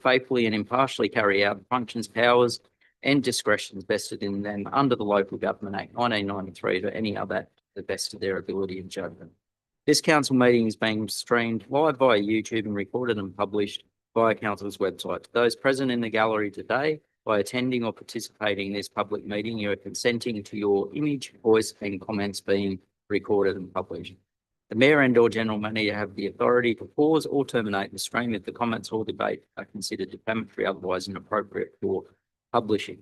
faithfully and impartially carry out the functions, powers and discretions vested in them under the Local Government Act 1993 to any other to the best of their ability and judgment. This council meeting is being streamed live via YouTube and recorded and published via council's website. To those present in the gallery today, by attending or participating in this public meeting, you are consenting to your image, voice and comments being recorded and published. The Mayor and/or General Manager have the authority to pause or terminate the stream if the comments or debate are considered defamatory, otherwise inappropriate for publishing.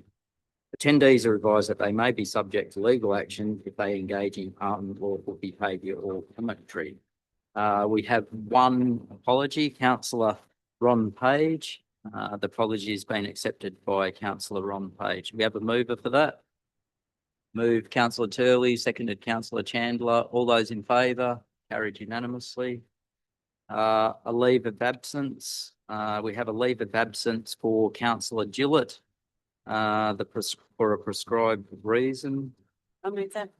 Attendees are advised that they may be subject to legal action if they engage in unlawful behaviour or commentary. We have one apology, Councillor Ron Page. The apology has been accepted by Councillor Ron Page. We have a mover for that. Moved Councillor Turley, seconded Councillor Chandler. All those in favour? Carried unanimously. A leave of absence. We have a leave of absence for Councillor Gillett. For a prescribed reason. I'll move that.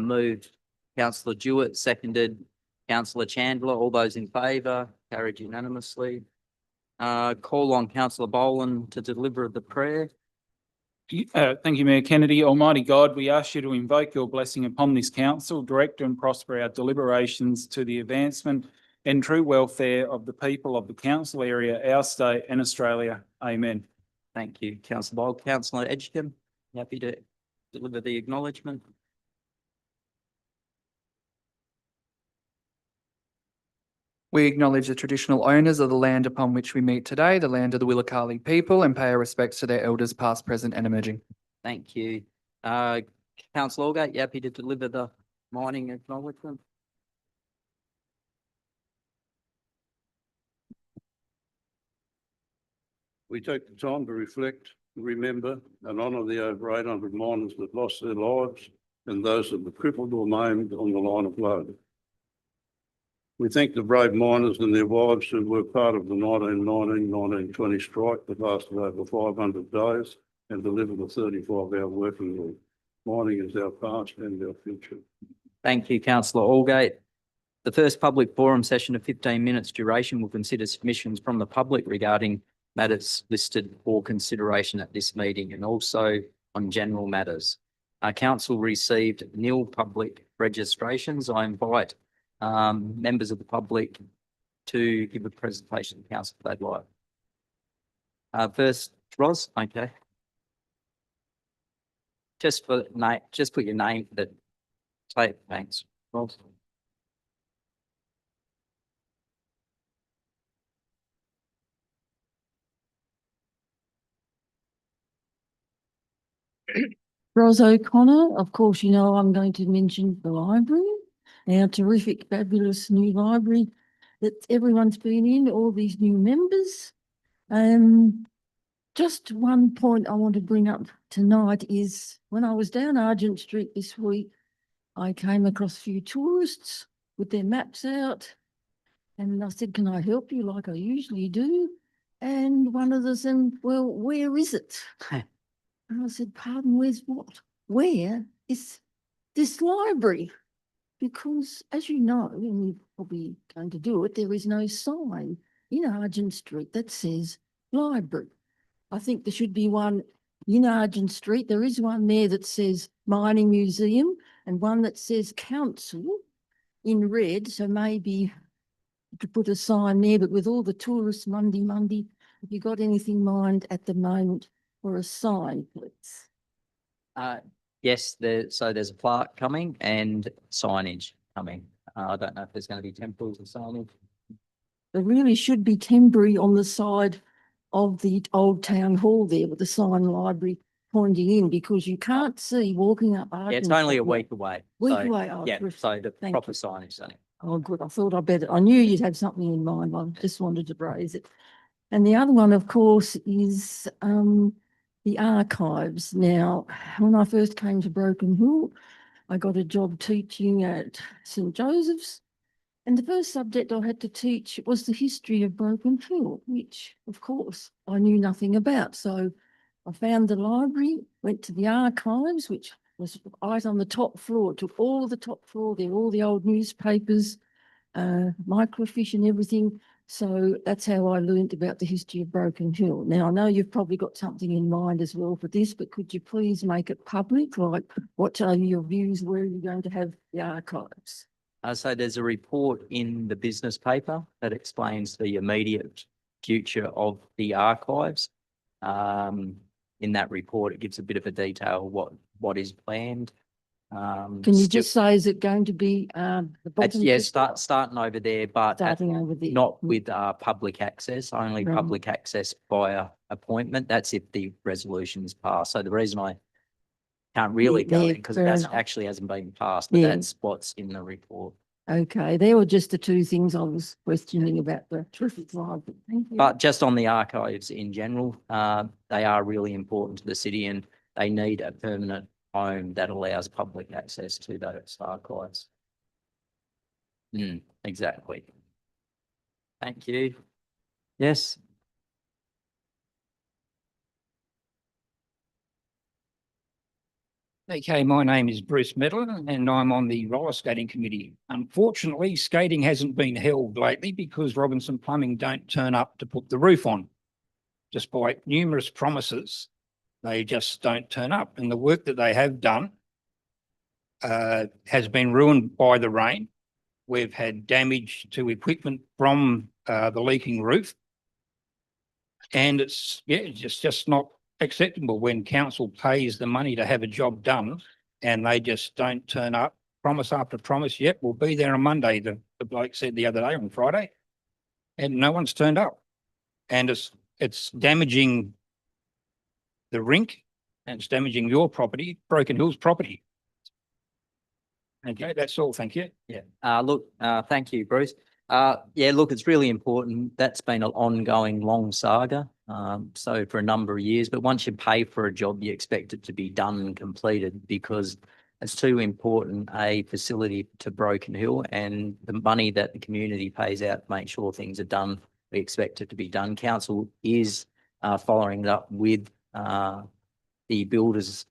Moved Councillor Jewett, seconded Councillor Chandler. All those in favour? Carried unanimously. Call on Councillor Boland to deliver the prayer. Thank you, Mayor Kennedy. Almighty God, we ask you to invoke your blessing upon this council, direct and prosper our deliberations to the advancement and true welfare of the people of the council area, our state and Australia. Amen. Thank you, Councillor Bold. Councillor Edgecombe, happy to deliver the acknowledgement. We acknowledge the traditional owners of the land upon which we meet today, the land of the Willakali people, and pay our respects to their elders past, present and emerging. Thank you. Councillor Allgate, you happy to deliver the mining acknowledgement? We take the time to reflect, remember and honour the over 800 miners that lost their lives and those that were crippled or maimed on the line of load. We thank the brave miners and their wives who were part of the 1919-1920 strike that lasted over 500 days and delivered a 35-hour working week. Mining is our past and our future. Thank you, Councillor Allgate. The first public forum session of 15 minutes duration will consider submissions from the public regarding matters listed for consideration at this meeting and also on general matters. Our council received nil public registrations. I invite members of the public to give a presentation to council if they'd like. First, Ros, okay. Just put your name for the tape. Thanks, Ros. Ros O'Connor, of course, you know I'm going to mention the library, our terrific, fabulous new library that everyone's been in, all these new members. Just one point I want to bring up tonight is when I was down Argent Street this week, I came across a few tourists with their maps out and I said, can I help you like I usually do? And one of them said, well, where is it? And I said, pardon, where's what? Where is this library? Because as you know, and you're probably going to do it, there is no sign in Argent Street that says library. I think there should be one in Argent Street. There is one there that says Mining Museum and one that says Council in red. So maybe you could put a sign there, but with all the tourists Monday, have you got anything in mind at the moment for a sign, please? Yes, so there's a plaque coming and signage coming. I don't know if there's going to be temporals or signage. There really should be temporary on the side of the old town hall there with the sign library pointing in, because you can't see walking up. Yeah, it's only a week away. Week so, away. Oh, yeah, terrific. so the Thank proper you. signage on it. Oh, good. I knew you'd have something in mind. I just wanted to raise it. And the other one, of course, is the archives. Now, when I first came to Broken Hill, I got a job teaching at St. Joseph's. And the first subject I had to teach was the history of Broken Hill, which, of course, I knew nothing about. So I found the library, went to the archives, which was right on the top floor, took all the top floor there, all the old newspapers, microfiche and everything, So that's how I learnt about the history of Broken Hill. Now, I know you've probably got something in mind as well for this, but could you please make it public? Like, what are your views? Where are you going to have the archives? So there's a report in the business paper that explains the immediate future of the archives. In that report, it gives a bit of a detail what is planned. Can you still- just say, is it going to be the It's, bottom? yeah, bit starting over there, but starting over there? not with public access, only Right. public access via appointment. That's if the resolution is passed. So the reason I can't really go yeah, in because fair it enough. actually hasn't been passed, but Yeah. that's what's in the report. Okay, there were just the two things I was questioning about the traffic drive. Thank you. But just on the archives in general, they are really important to the city and they need a permanent home that allows public access to those archives. Exactly. Thank you. Yes. Okay, my name is Bruce Medler and I'm on the roller skating committee. Unfortunately, skating hasn't been held lately because Robinson Plumbing don't turn up to put the roof on. Despite numerous promises, they just don't turn up. And the work that they have done has been ruined by the rain. We've had damage to equipment from the leaking roof. And it's just not acceptable when council pays the money to have a job done and they just don't turn up. Promise after promise, yep, we'll be there on Monday, the bloke said the other day on Friday, and no one's turned up. And it's damaging the rink and it's damaging your property, Broken Hill's property. Okay, that's all, thank you. Yeah. Look, thank you, Bruce. Yeah, look, it's really important. That's been an ongoing long saga. So for a number of years, but once you pay for a job, you expect it to be done and completed because it's too important a facility to Broken Hill and the money that the community pays out to make sure things are done. We expect it to be done. Council is following it up with the builders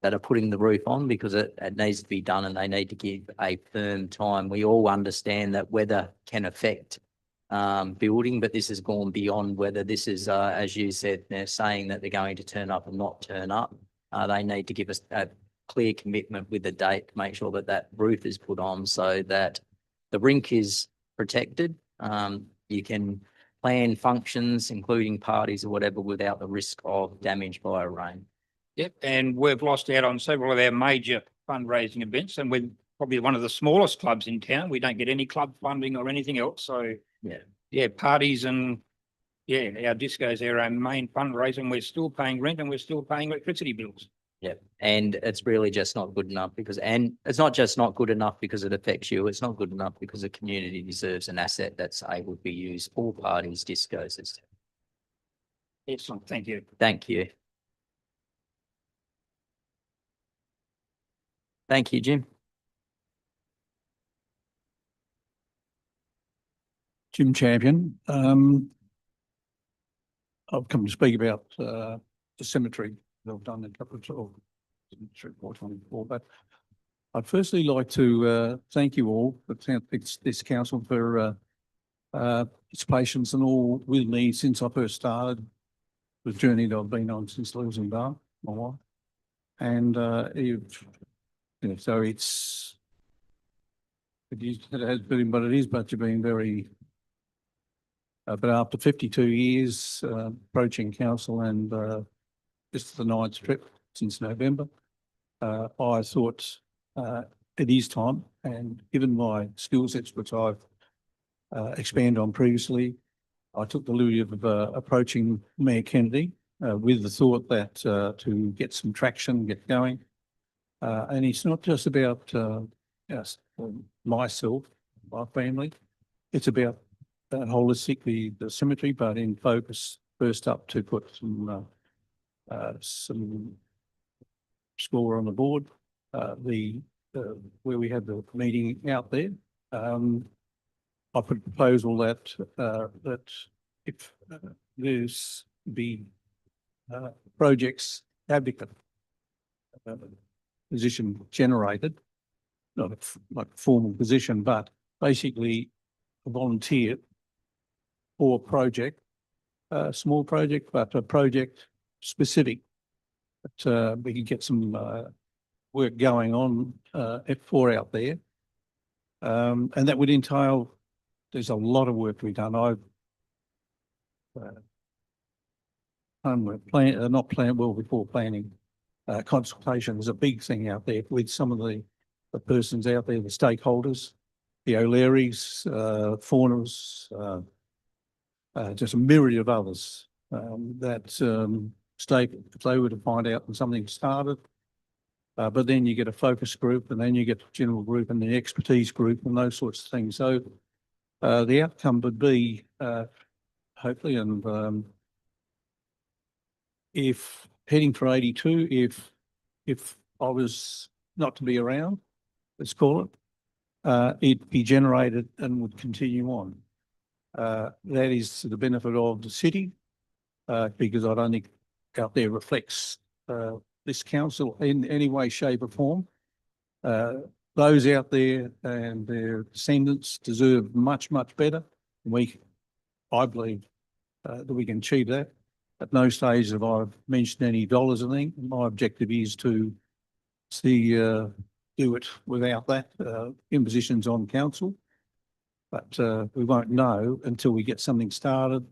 that are putting the roof on because it needs to be done and they need to give a firm time. We all understand that weather can affect building, but this has gone beyond weather. This is, as you said, they're saying that they're going to turn up and not turn up. They need to give us a clear commitment with the date to make sure that that roof is put on so that the rink is protected. You can plan functions, including parties or whatever, without the risk of damage by a rain. Yep, and we've lost out on several of our major fundraising events and we're probably one of the smallest clubs in town. We don't get any club funding or anything else. So yeah, parties and yeah, our discos are our main fundraiser and we're still paying rent and we're still paying electricity bills. Yeah, and it's really just not good enough and it's not just not good enough because it affects you. It's not good enough because the community deserves an asset that's able to be used for parties, discos, etc. Excellent, thank you. Thank you. Thank you, Jim. Jim Champion. I've come to speak about the cemetery that I've done a couple of reports on before, but I'd firstly like to thank you all, this council for its patience and all with me since I first started the journey that I've been on since losing Bar, my wife. And so it has been what it is, but you've been very but after 52 years approaching council and this is the 9th trip since November, I thought it is time, and given my skill sets, which I've expanded on previously, I took the liberty of approaching Mayor Kennedy with the thought that to get some traction, get going. And it's not just about myself, my family. It's about holistically the cemetery, but in focus first up to put some score on the board. Where we had the meeting out there, I put a proposal that if there's be projects advocate position generated, not like a formal position, but basically a volunteer or project, small project, but a project specific. That we can get some work going on for out there. And that would entail, there's a lot of work to be done. I've homework plan, not plan, well, before planning, consultation is a big thing out there with some of the persons out there, the stakeholders, the O'Learys, Faunas, just a myriad of others, that, state, if they were to find out that something started, but then you get a focus group and then you get the general group and the expertise group and those sorts of things. So, the outcome would be, hopefully, and, if heading for 82, if I was not to be around, let's call it, it'd be generated and would continue on. That is to the benefit of the city, because I don't think out there reflects this council in any way, shape or form. Those out there and their descendants deserve much, much better. I believe that we can achieve that. At no stage have I mentioned any dollars. I think my objective is to see do it without that impositions on council. But we won't know until we get something started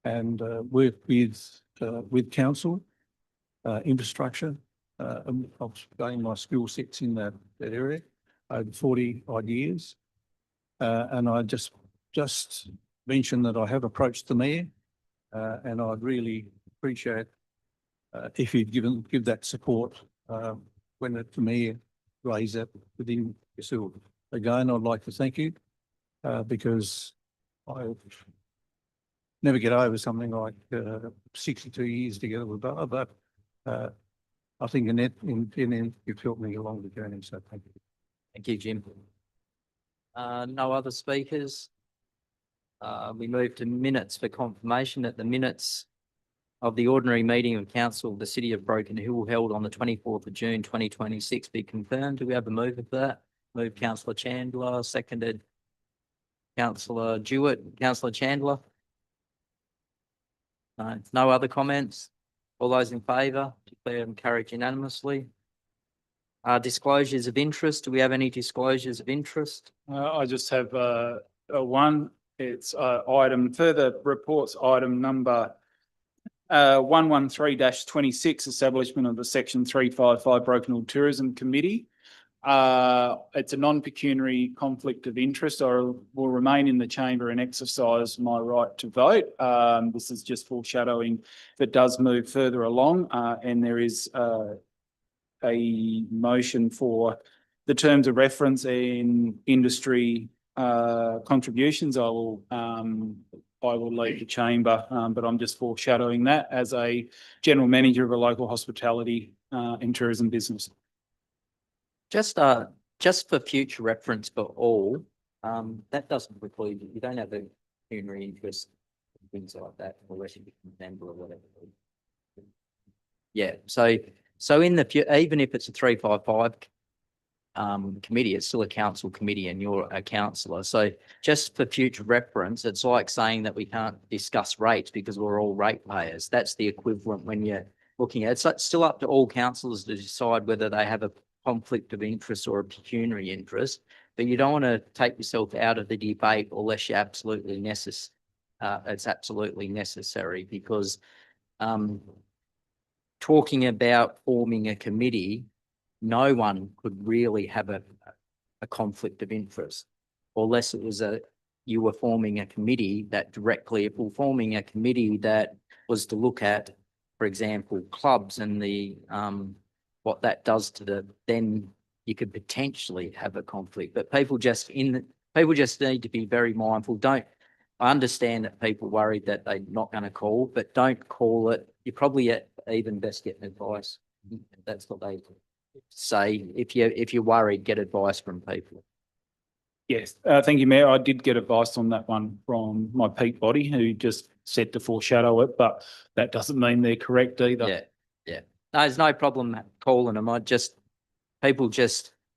and work with council, infrastructure. I've gained my skill sets in that area over 40 odd years. And I just mentioned that I have approached the mayor, and I'd really appreciate if you'd give that support when the mayor raised that within yourself. Again, I'd like to thank you because I never get over something like 62 years together with Bar, but I think Annette, you've helped me along the journey, so thank you. Thank you, Jim. No other speakers. We move to minutes for confirmation that the minutes of the ordinary meeting of council of the City of Broken Hill held on the 24th of June 2026 be confirmed. Do we have a mover for that? Moved Councillor Chandler, seconded Councillor Jewett. Councillor Chandler? No other comments? All those in favour, declare them carried unanimously. Disclosures of interest. Do we have any disclosures of interest? I just have one. It's further reports item number 113-26, establishment of the Section 355 Broken Hill Tourism Committee. It's a non-pecuniary conflict of interest. I will remain in the chamber and exercise my right to vote. This is just foreshadowing if it does move further along, and there is a motion for the terms of reference in industry contributions. I will leave the chamber, but I'm just foreshadowing that as a general manager of a local hospitality and tourism business. Just for future reference for all, that doesn't preclude, you don't have a pecuniary interest, things like that, unless you become a member or whatever. Yeah, so in the even if it's a 355 committee, it's still a council committee and you're a councillor. So just for future reference, it's like saying that we can't discuss rates because we're all ratepayers. That's the equivalent when you're looking at it. So it's still up to all councillors to decide whether they have a conflict of interest or a pecuniary interest, but you don't want to take yourself out of the debate unless you're absolutely it's absolutely necessary, because talking about forming a committee, no one could really have a conflict of interest unless it was you were forming a committee that directly, if we're forming a committee that was to look at, for example, clubs and the what that does to then you could potentially have a conflict. But people just need to be very mindful. I understand that people worried that they're not going to call, but don't call it. You probably even best get advice. That's what they say. If you're worried, get advice from people. Yes, thank you, Mayor. I did get advice on that one from my peak body, who just said to foreshadow it, but that doesn't mean they're correct either. Yeah. No, there's no problem calling them.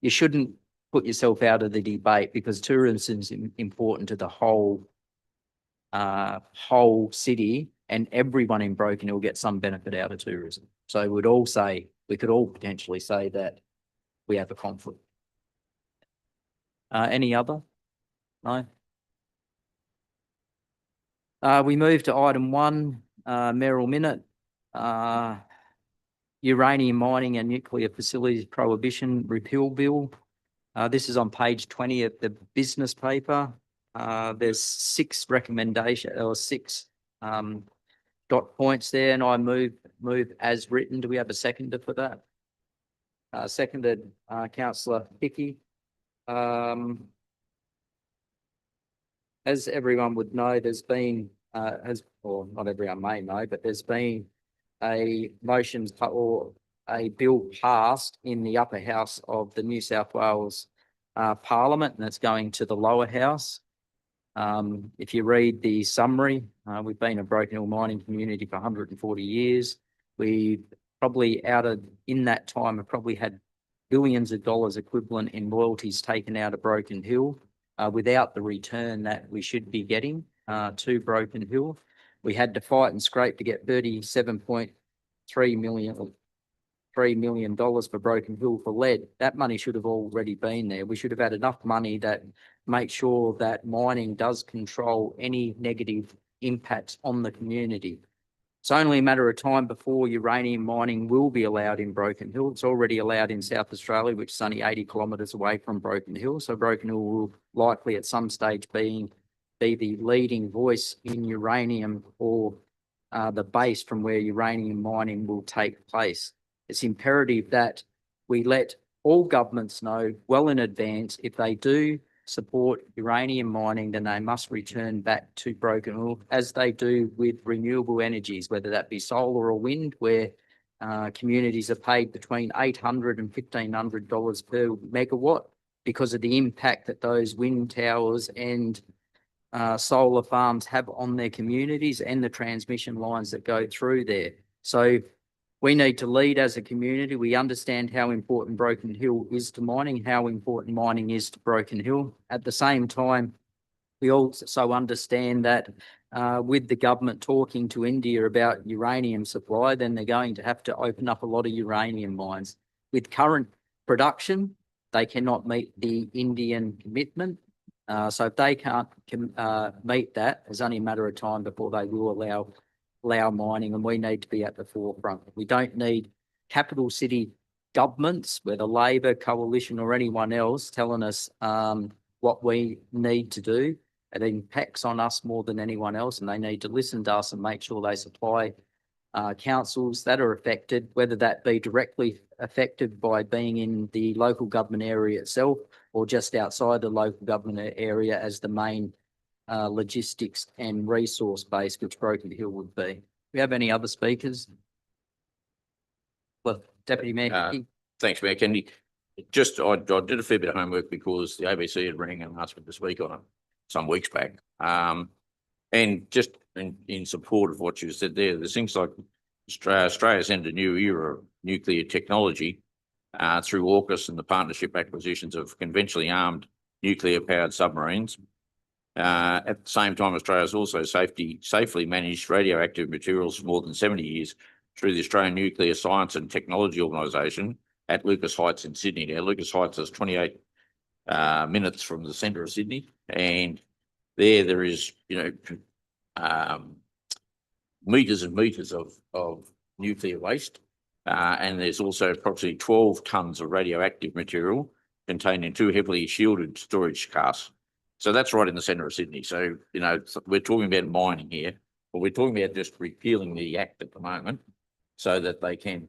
You shouldn't put yourself out of the debate because tourism is important to the whole whole city, and everyone in Broken Hill gets some benefit out of tourism. So we could all potentially say that we have a conflict. Any other? No? We move to item 1, Merrill Minute. Uranium mining and nuclear facilities prohibition repeal bill. This is on page 20 of the business paper. There's 6 recommendations or 6 dot points there, and I move as written. Do we have a seconder for that? Seconded, councillor Hickey. As everyone would know, there's been, or not everyone may know, but there's been a motion or a bill passed in the upper house of the New South Wales Parliament, and it's going to the lower house. If you read the summary, we've been a Broken Hill mining community for 140 years. We've probably in that time, have probably had billions of dollars equivalent in royalties taken out of Broken Hill without the return that we should be getting to Broken Hill. We had to fight and scrape to get $37.3 million for Broken Hill for lead. That money should have already been there. We should have had enough money that make sure that mining does control any negative impacts on the community. It's only a matter of time before uranium mining will be allowed in Broken Hill. It's already allowed in South Australia, which is only 80 kilometres away from Broken Hill. So Broken Hill will likely at some stage be the leading voice in uranium, or the base from where uranium mining will take place. It's imperative that we let all governments know well in advance if they do support uranium mining, then they must return back to Broken Hill, as they do with renewable energies, whether that be solar or wind, where communities are paid between $800 and $1,500 per megawatt because of the impact that those wind towers and solar farms have on their communities and the transmission lines that go through there. So we need to lead as a community. We understand how important Broken Hill is to mining, how important mining is to Broken Hill. At the same time, we also understand that with the government talking to India about uranium supply, then they're going to have to open up a lot of uranium mines. With current production, they cannot meet the Indian commitment. So if they can't meet that, it's only a matter of time before they will allow mining, and we need to be at the forefront. We don't need capital city governments, whether Labor, Coalition or anyone else, telling us what we need to do. It impacts on us more than anyone else, and they need to listen to us and make sure they supply councils that are affected, whether that be directly affected by being in the local government area itself or just outside the local government area as the main logistics and resource base, which Broken Hill would be. Do we have any other speakers? Well, Deputy Mayor Hickey. Thanks, Mayor Kennedy. I did a fair bit of homework because the ABC had rang and asked me to speak on it some weeks back. And just in support of what you said there seems like Australia's entered a new era of nuclear technology through AUKUS and the partnership acquisitions of conventionally armed nuclear-powered submarines. At the same time, Australia has also safely managed radioactive materials for more than 70 years through the Australian Nuclear Science and Technology Organisation at Lucas Heights in Sydney. Now, Lucas Heights is 28 minutes from the centre of Sydney, and there is, metres and metres of nuclear waste, and there's also approximately 12 tonnes of radioactive material contained in 2 heavily shielded storage casks. So that's right in the centre of Sydney. So, we're talking about mining here, but we're talking about just repealing the Act at the moment so that they can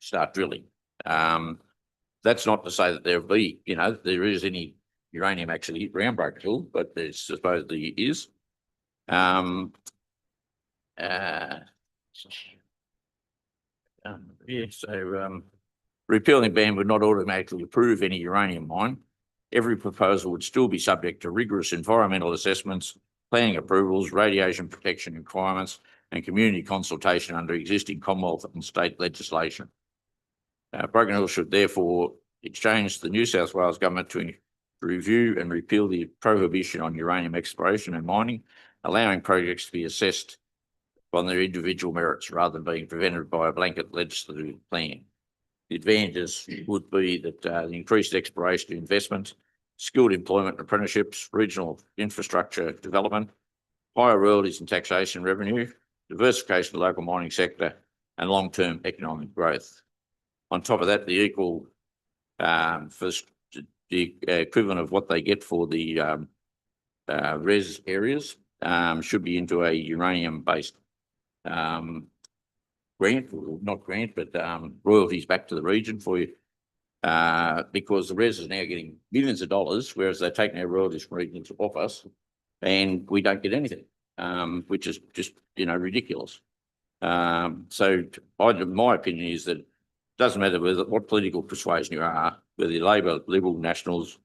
start drilling. That's not to say that there is any uranium actually around Broken Hill, but there supposedly is. Repealing ban would not automatically approve any uranium mine. Every proposal would still be subject to rigorous environmental assessments, planning approvals, radiation protection requirements, and community consultation under existing Commonwealth and state legislation. Broken Hill should therefore exchange the New South Wales government to review and repeal the prohibition on uranium exploration and mining allowing projects to be assessed on their individual merits rather than being prevented by a blanket legislative plan. The advantages would be that the increased exploration investment, skilled employment apprenticeships, regional infrastructure development, higher royalties and taxation revenue, diversification of the local mining sector, and long-term economic growth. On top of that, the equal for the equivalent of what they get for the res areas should be into a uranium-based grant, or not grant, but royalties back to the region for you. Because the res is now getting millions of dollars, whereas they're taking our royalties from regions off us, and we don't get anything, which is just, ridiculous. So my opinion is that it doesn't matter what political persuasion you are, whether you're Labor, Liberal, Nationals,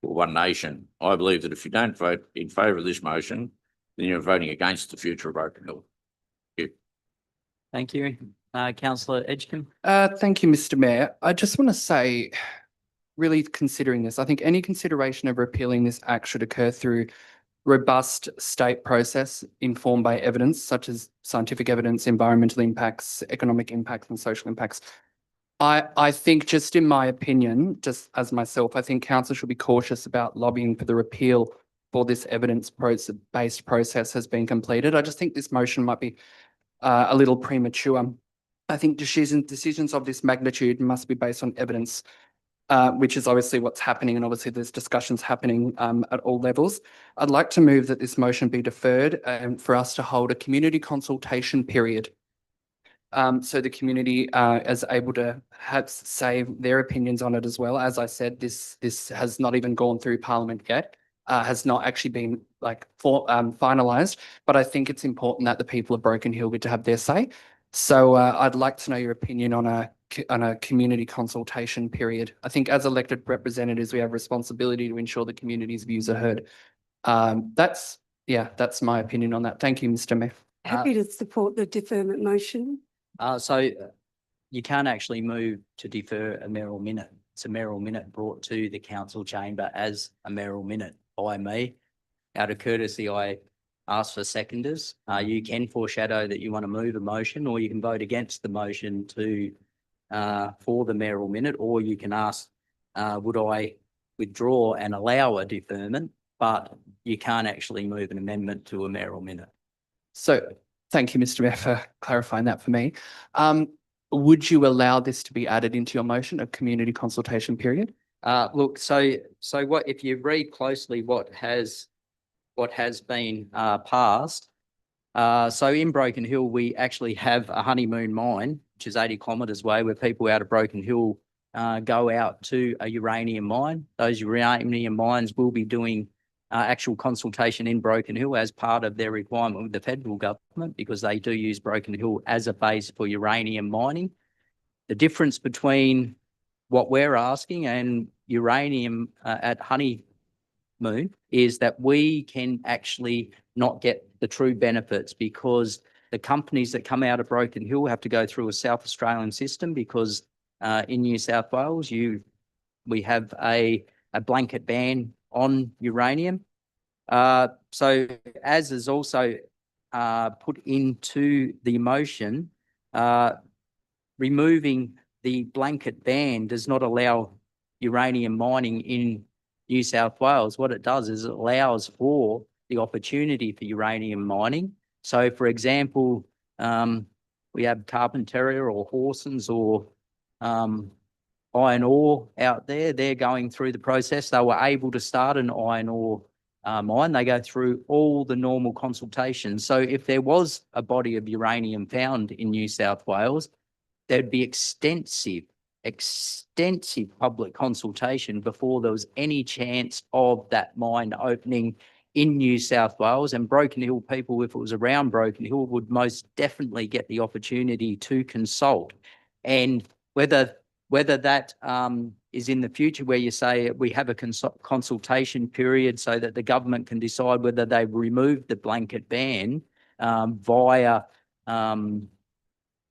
or One Nation. I believe that if you don't vote in favour of this motion, then you're voting against the future of Broken Hill. Thank you. Councillor Edgecombe. Thank you, Mr. Mayor. I just want to say, really considering this, I think any consideration of repealing this act should occur through robust state process informed by evidence such as scientific evidence, environmental impacts, economic impacts, and social impacts. I think, just in my opinion, just as myself, I think council should be cautious about lobbying for the repeal for this evidence-based process has been completed. I just think this motion might be a little premature. I think decisions of this magnitude must be based on evidence, which is obviously what's happening, and obviously there's discussions happening at all levels. I'd like to move that this motion be deferred and for us to hold a community consultation period. So the community is able to say their opinions on it as well. As I said, this has not even gone through Parliament yet, has not actually been finalised, but I think it's important that the people of Broken Hill get to have their say. So I'd like to know your opinion on a community consultation period. I think as elected representatives, we have responsibility to ensure the community's views are heard. That's my opinion on that. Thank you, Mr. Mayor. Happy to support the deferment motion. So you can't actually move to defer a mayoral minute. It's a mayoral minute brought to the council chamber as a mayoral minute by me. Out of courtesy, I ask for seconders. You can foreshadow that you want to move a motion, or you can vote against the motion for the mayoral minute, or you can ask, would I withdraw and allow a deferment, but you can't actually move an amendment to a mayoral minute. So thank you, Mr. Mayor, for clarifying that for me. Would you allow this to be added into your motion, a community consultation period? Look, so what if you read closely what has been passed? So in Broken Hill, we actually have a Honeymoon mine, which is 80 kilometres away, where people out of Broken Hill go out to a uranium mine. Those uranium mines will be doing actual consultation in Broken Hill as part of their requirement with the federal government, because they do use Broken Hill as a base for uranium mining. The difference between what we're asking and uranium at Honeymoon is that we can actually not get the true benefits, because the companies that come out of Broken Hill have to go through a South Australian system, because in New South Wales, we have a blanket ban on uranium. So as is also put into the motion, removing the blanket ban does not allow uranium mining in New South Wales. What it does is it allows for the opportunity for uranium mining. So, for example, we have Carpentaria or Horsens or iron ore out there. They're going through the process. They were able to start an iron ore mine. They go through all the normal consultations. So if there was a body of uranium found in New South Wales, there'd be extensive public consultation before there was any chance of that mine opening in New South Wales. And Broken Hill people, if it was around Broken Hill, would most definitely get the opportunity to consult. And whether that is in the future, where you say we have a consultation period so that the government can decide whether they remove the blanket ban via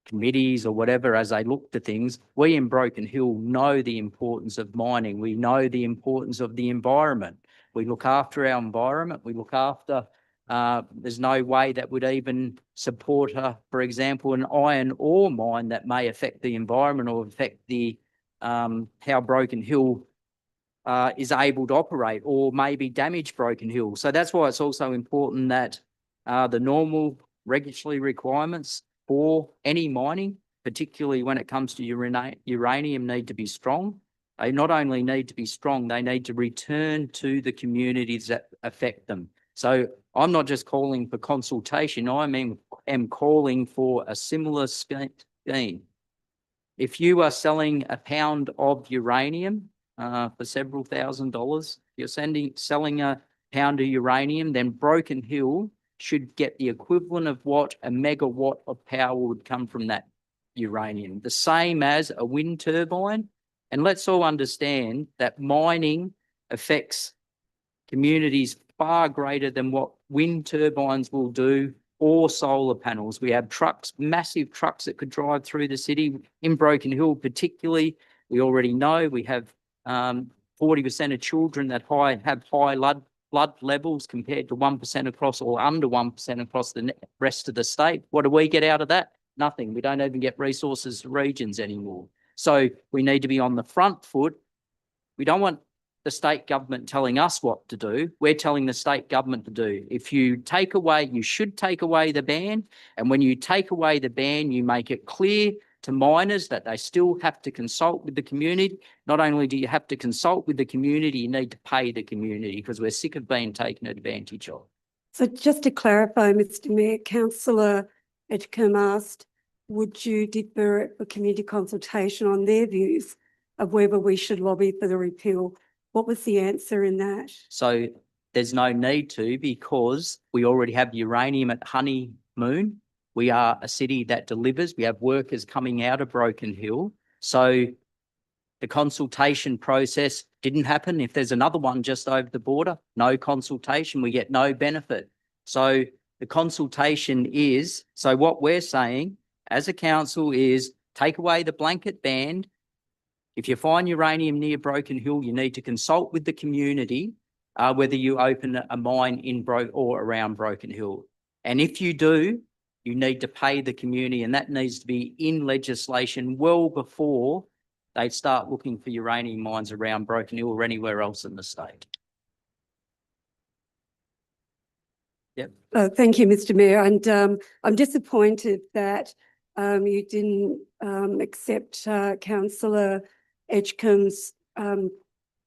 committees or whatever as they look to things. We in Broken Hill know the importance of mining. We know the importance of the environment. We look after our environment. We look after There's no way that would even support, for example, an iron ore mine that may affect the environment or affect the how Broken Hill is able to operate, or maybe damage Broken Hill. So that's why it's also important that the normal regulatory requirements for any mining, particularly when it comes to uranium, need to be strong. They not only need to be strong, they need to return to the communities that affect them. So I'm not just calling for consultation, I am calling for a similar scheme. If you are selling a pound of uranium for several $1,000s, you're selling a pound of uranium, then Broken Hill should get the equivalent of what a megawatt of power would come from that uranium, the same as a wind turbine. And let's all understand that mining affects communities far greater than what wind turbines will do, or solar panels. We have trucks, massive trucks that could drive through the city. In Broken Hill particularly, we already know we have 40% of children that have high blood levels compared to 1% across, or under 1% across the rest of the state. What do we get out of that? Nothing. We don't even get resources to regions anymore. So we need to be on the front foot. We don't want the state government telling us what to do. We're telling the state government to do. If you take away, you should take away the ban. And when you take away the ban, you make it clear to miners that they still have to consult with the community. Not only do you have to consult with the community, you need to pay the community, because we're sick of being taken advantage of. So just to clarify, Mr Mayor, Councillor Edgecombe asked, would you defer it for community consultation on their views of whether we should lobby for the repeal? What was the answer in that? So there's no need to, because we already have uranium at Honeymoon. We are a city that delivers. We have workers coming out of Broken Hill. So the consultation process didn't happen. If there's another one just over the border, no consultation, we get no benefit. So the consultation is, so what we're saying as a council is take away the blanket ban. If you find uranium near Broken Hill, you need to consult with the community whether you open a mine in or around Broken Hill. And if you do, you need to pay the community, and that needs to be in legislation well before they start looking for uranium mines around Broken Hill or anywhere else in the state. Yep. Thank you, Mr Mayor. And I'm disappointed that you didn't accept Councillor Edgecombe's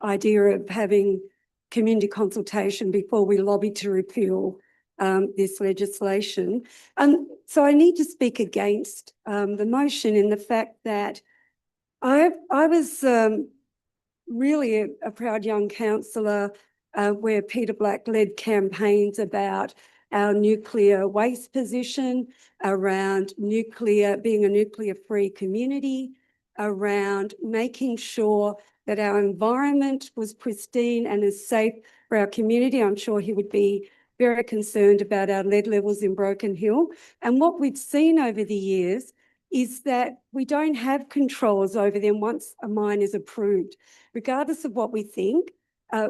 idea of having community consultation before we lobby to repeal this legislation. So I need to speak against the motion in the fact that I was really a proud young councillor where Peter Black led campaigns about our nuclear waste position, around being a nuclear-free community, around making sure that our environment was pristine and is safe for our community. I'm sure he would be very concerned about our lead levels in Broken Hill. And what we've seen over the years is that we don't have controls over them once a mine is approved. Regardless of what we think,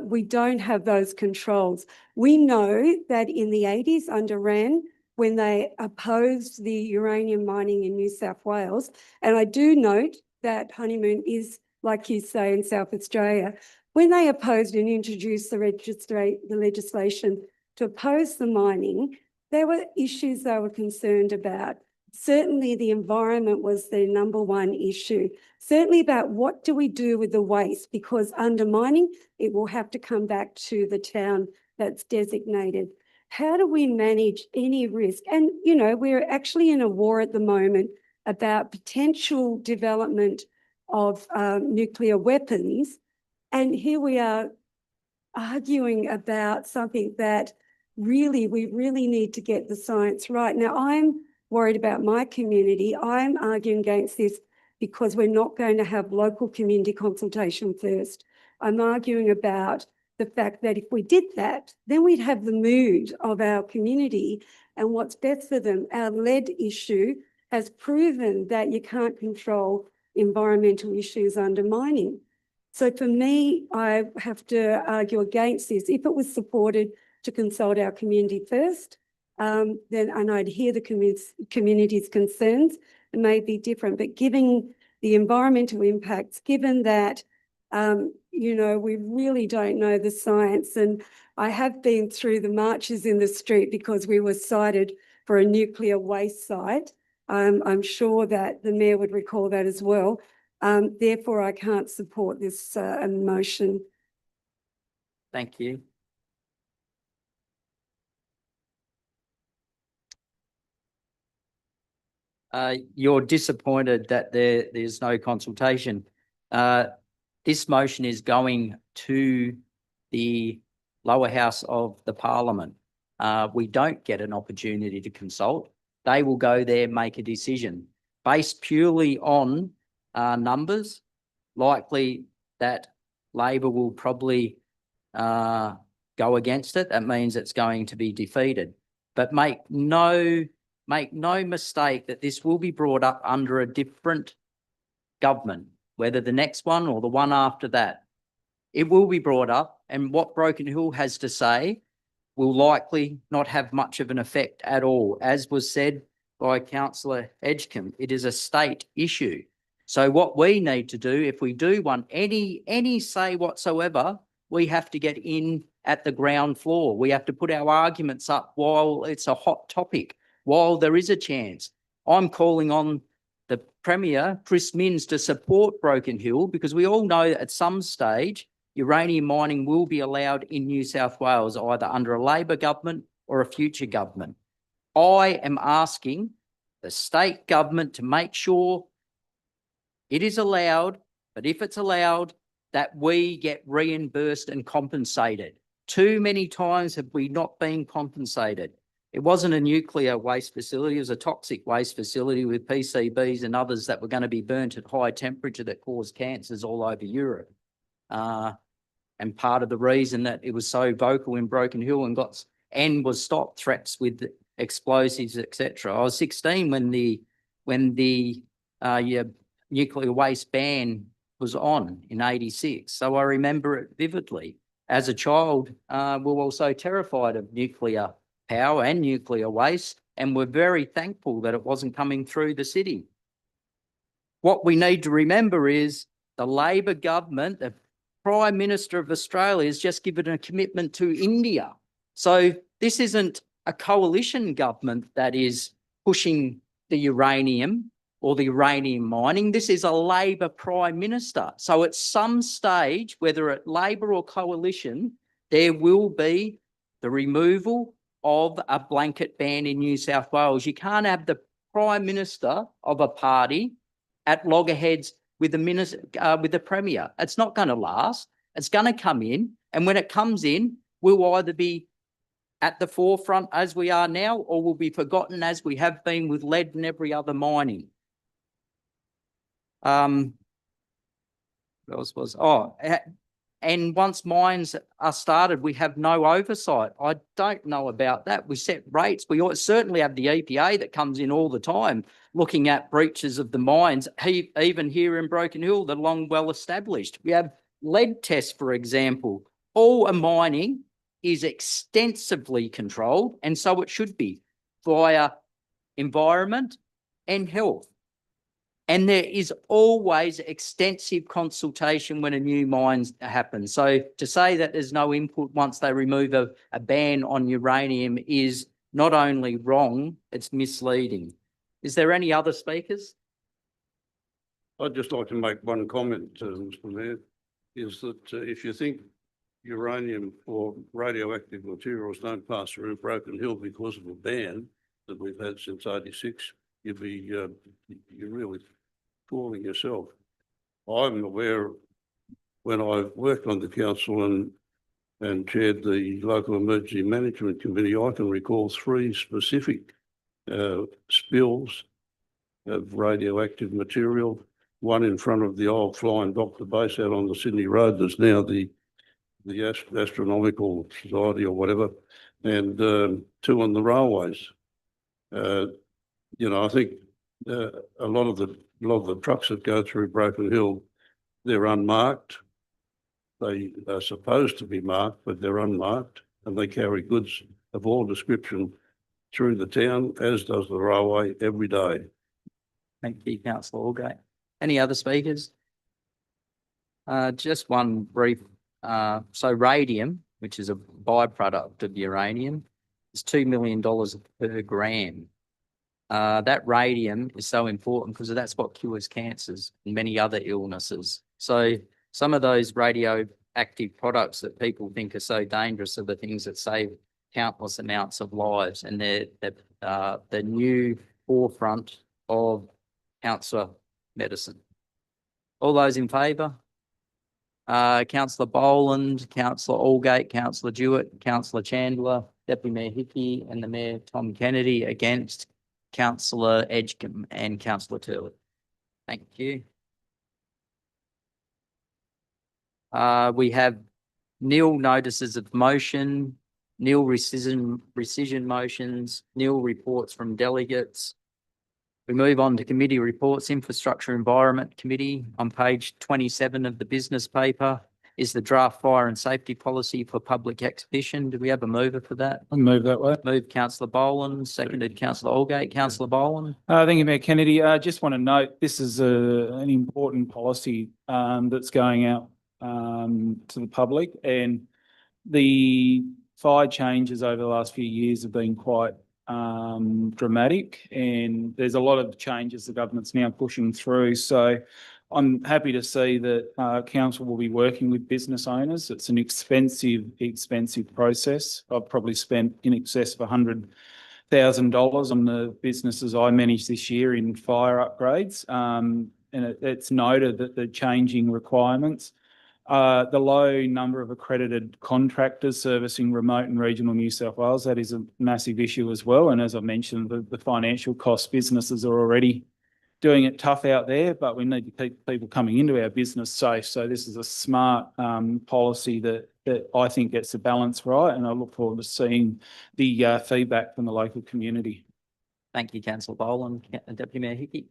we don't have those controls. We know that in the 80s under Wran, when they opposed the uranium mining in New South Wales, and I do note that Honeymoon is, like you say, in South Australia, when they opposed and introduced the legislation to oppose the mining, there were issues they were concerned about. Certainly the environment was their number one issue. Certainly about what do we do with the waste, because under mining, it will have to come back to the town that's designated. How do we manage any risk? And, you know, we're actually in a war at the moment about potential development of nuclear weapons. And here we are arguing about something that we really need to get the science right. Now, I'm worried about my community. I'm arguing against this because we're not going to have local community consultation first. I'm arguing about the fact that if we did that, then we'd have the mood of our community and what's best for them. Our lead issue has proven that you can't control environmental issues under mining. So for me, I have to argue against this. If it was supported to consult our community first. And I'd hear the community's concerns. It may be different, but given the environmental impacts, given that, we really don't know the science. And I have been through the marches in the street because we were cited for a nuclear waste site. I'm sure that the Mayor would recall that as well. Therefore, I can't support this motion. Thank you. You're disappointed that there's no consultation. This motion is going to the lower house of the Parliament. We don't get an opportunity to consult. They will go there, make a decision based purely on numbers. Likely that Labor will probably go against it. That means it's going to be defeated. But make no mistake that this will be brought up under a different government, whether the next one or the one after that. It will be brought up, and what Broken Hill has to say will likely not have much of an effect at all. As was said by Councillor Edgecombe, it is a state issue. So what we need to do, if we do want any say whatsoever, we have to get in at the ground floor. We have to put our arguments up while it's a hot topic, while there is a chance. I'm calling on the Premier, Chris Minns, to support Broken Hill, because we all know that at some stage uranium mining will be allowed in New South Wales, either under a Labor government or a future government. I am asking the state government to make sure it is allowed, but if it's allowed, that we get reimbursed and compensated. Too many times have we not been compensated. It wasn't a nuclear waste facility, it was a toxic waste facility with PCBs and others that were going to be burnt at high temperature that caused cancers all over Europe. And part of the reason that it was so vocal in Broken Hill and was stopped, threats with explosives, etc. I was 16 when the nuclear waste ban was on in '86, so I remember it vividly. As a child, we were also terrified of nuclear power and nuclear waste, and we're very thankful that it wasn't coming through the city. What we need to remember is the Labor government, the Prime Minister of Australia, has just given a commitment to India. So this isn't a coalition government that is pushing the uranium or the uranium mining. This is a Labor Prime Minister. So at some stage, whether at Labor or coalition, there will be the removal of a blanket ban in New South Wales. You can't have the Prime Minister of a party at loggerheads with the Premier. It's not going to last. It's going to come in, and when it comes in, we'll either be at the forefront as we are now, or we'll be forgotten as we have been with lead and every other mining. What else was? And once mines are started, we have no oversight. I don't know about that. We set rates. We certainly have the EPA that comes in all the time looking at breaches of the mines, even here in Broken Hill, they're long well established. We have lead tests, for example. All mining is extensively controlled, and so it should be, via environment and health. And there is always extensive consultation when a new mine happens. So to say that there's no input once they remove a ban on uranium is not only wrong, it's misleading. Is there any other speakers? I'd just like to make one comment, Mr. Mayor, is that if you think uranium or radioactive materials don't pass through Broken Hill because of a ban that we've had since '86, you're really fooling yourself. I'm aware, when I worked on the council and chaired the local emergency management committee, I can recall 3 specific spills of radioactive material. One in front of the old Flying Doctor base out on the Sydney Road. There's now the Astronomical Society or whatever, and 2 on the railways. I think a lot of the trucks that go through Broken Hill, they're unmarked. They are supposed to be marked, but they're unmarked. and they carry goods of all description through the town, as does the railway every day. Thank you, councillor Allgate. Any other speakers? Just one brief, so radium, which is a byproduct of uranium, is $2 million per gram. That radium is so important because that's what cures cancers and many other illnesses. So some of those radioactive products that people think are so dangerous are the things that save countless amounts of lives, and they're the new forefront of cancer medicine. All those in favour? Councillor Boland, Councillor Allgate, Councillor Jewett, Councillor Chandler, Deputy Mayor Hickey and the Mayor Tom Kennedy. Against, Councillor Edgecombe and Councillor Turley. Thank you. We have nil notices of motion, nil rescission motions, nil reports from delegates. We move on to committee reports. Infrastructure Environment Committee on page 27 of the business paper is the draft fire and safety policy for public exhibition. Do we have a mover for that? I'll move that way. Moved Councillor Boland, seconded Councillor Allgate. Councillor Boland. Thank you, Mayor Kennedy. I just want to note this is an important policy that's going out to the public, and the fire changes over the last few years have been quite dramatic, and there's a lot of changes the government's now pushing through. So I'm happy to see that council will be working with business owners. It's an expensive process. I've probably spent in excess of $100,000 on the businesses I managed this year in fire upgrades. And it's noted that the changing requirements, the low number of accredited contractors servicing remote and regional New South Wales, that is a massive issue as well. And as I mentioned, the financial costs, businesses are already doing it tough out there, but we need to keep people coming into our business safe. So this is a smart policy that I think gets the balance right, and I look forward to seeing the feedback from the local community. Thank you, Councillor Boland. Deputy Mayor Hickey.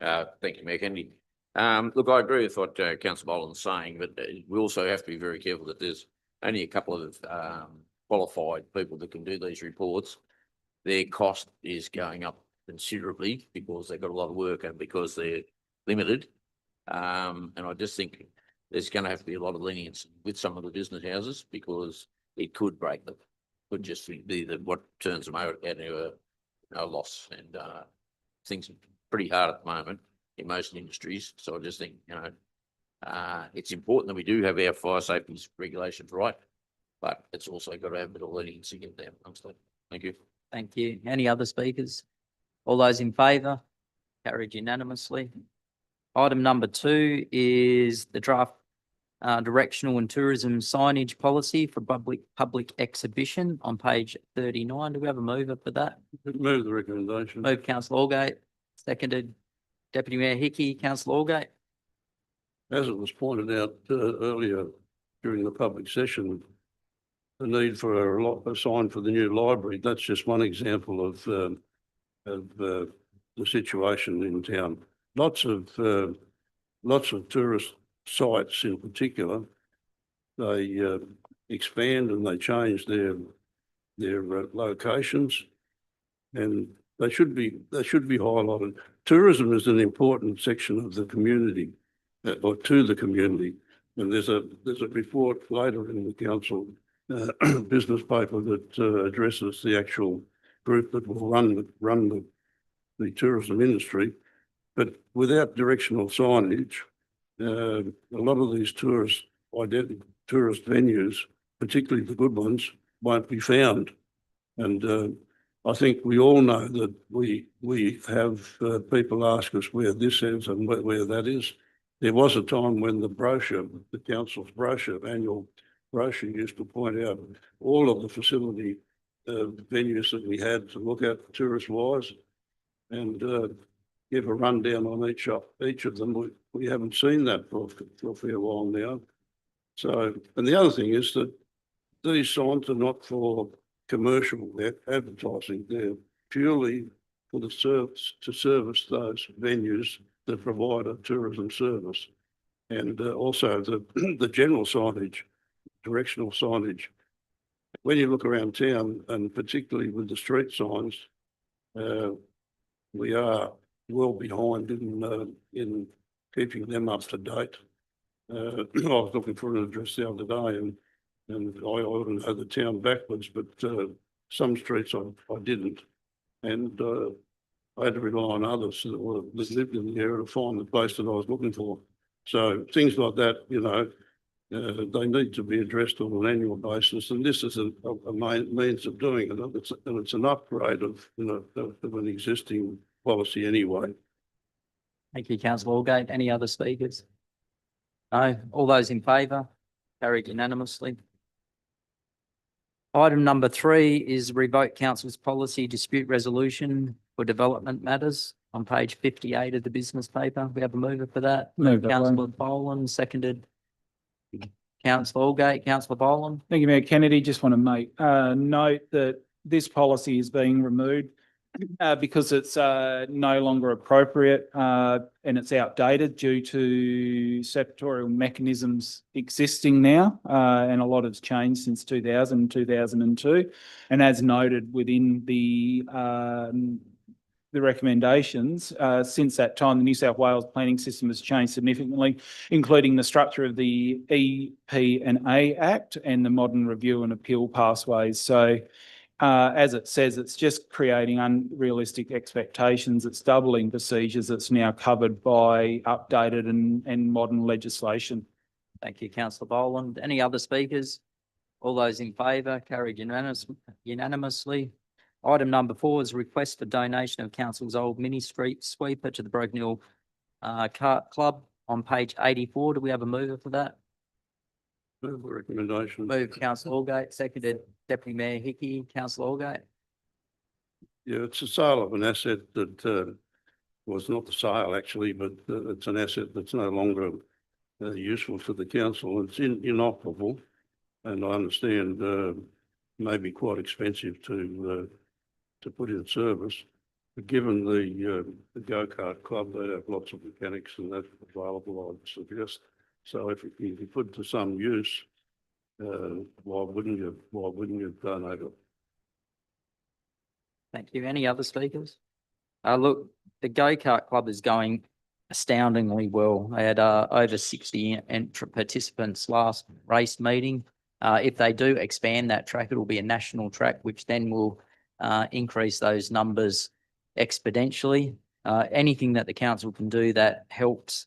Thank you, Mayor Kennedy. Look, I agree with what Councillor Boland's saying, but we also have to be very careful that there's only a couple of qualified people that can do these reports. Their cost is going up considerably because they've got a lot of work and because they're limited. And I just think there's going to have to be a lot of lenience with some of the business houses because it could break them. Could just be what turns them out into a loss. And things are pretty hard at the moment in most industries. So I just think, it's important that we do have our fire safety regulations right, but it's also got to have a bit of leniency in there amongst them. Thank you. Thank you. Any other speakers? All those in favour? Carried unanimously. Item number 2 is the draft directional and tourism signage policy for public exhibition on page 39. Do we have a mover for that? Move the recommendation. Moved Councillor Allgate, seconded Deputy Mayor Hickey. Councillor Allgate. As it was pointed out earlier during the public session, the need for a sign for the new library, that's just one example of the situation in town. Lots of tourist sites in particular, they expand and they change their locations, and they should be highlighted. Tourism is an important section of the community, or to the community, and there's a report later in the council business paper that addresses the actual group that will run the tourism industry. But without directional signage, a lot of these tourist venues, particularly the good ones, won't be found. And I think we all know that we have people ask us where this is and where that is. There was a time when the council's brochure, annual brochure, used to point out all of the facility venues that we had to look at tourist-wise, and give a rundown on each of them. We haven't seen that for a fair while now. So, and the other thing is that these signs are not for commercial advertising. They're purely for the service, to service those venues that provide a tourism service. And also the general signage, directional signage, when you look around town, and particularly with the street signs, we are well behind in keeping them up to date. I was looking for an address the other day, and I ought to know the town backwards, but some streets I didn't, and I had to rely on others that lived in the area to find the place that I was looking for. So things like that, you know, they need to be addressed on an annual basis, and this is a means of doing it. And it's an upgrade of, you know, of an existing policy anyway. Thank you, councillor Allgate. Any other speakers? No. All those in favour? Carried unanimously. Item number 3 is revoke council's policy dispute resolution for development matters on page 58 of the business paper. We have a mover for that. Move that one. Councillor Boland, seconded. Councillor Allgate, councillor Boland. Thank you, Mayor Kennedy. Just want to make note that this policy is being removed because it's no longer appropriate and it's outdated due to statutory mechanisms existing now, and a lot has changed since 2000, 2002. And as noted within the recommendations, since that time, the New South Wales planning system has changed significantly, including the structure of the EP&A Act and the modern review and appeal pathways. So as it says, it's just creating unrealistic expectations. It's doubling procedures that's now covered by updated and modern legislation. Thank you, councillor Boland. Any other speakers? All those in favour? Carried unanimously. Item number 4 is a request for donation of council's old mini street sweeper to the Broken Hill Kart Club on page 84. Do we have a mover for that? Move the recommendation. Move councillor Allgate, seconded Deputy Mayor Hickey. Councillor Allgate. Yeah, it's a sale of an asset that was not the sale actually, but it's an asset that's no longer useful to the council. It's inoperable, and I understand may be quite expensive to put in service. But given the go-kart club, they have lots of mechanics and that's available, I would suggest. So if you put to some use, why wouldn't you donate it? Thank you. Any other speakers? Look, the go-kart club is going astoundingly well. They had over 60 participants last race meeting. If they do expand that track, it will be a national track, which then will increase those numbers exponentially. Anything that the council can do that helps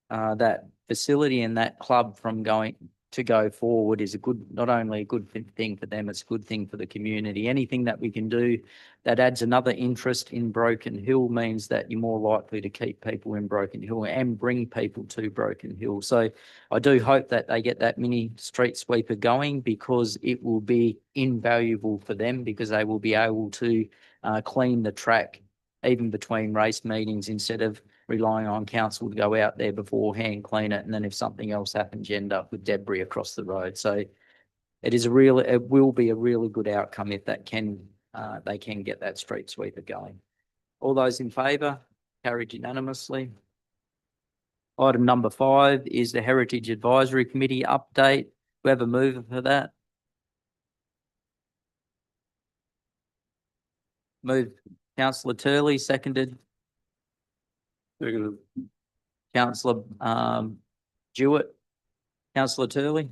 that facility and that club from go forward is not only a good thing for them, it's a good thing for the community. Anything that we can do that adds another interest in Broken Hill means that you're more likely to keep people in Broken Hill and bring people to Broken Hill. So I do hope that they get that mini street sweeper going, because it will be invaluable for them, because they will be able to clean the track even between race meetings, instead of relying on council to go out there beforehand, clean it, and then if something else happens, you end up with debris across the road. So it will be a really good outcome if they can get that street sweeper going. All those in favour? Carried unanimously. Item number 5 is the Heritage Advisory Committee update. We have a mover for that. Move councillor Turley, seconded. Seconded. Councillor Jewett. Councillor Turley.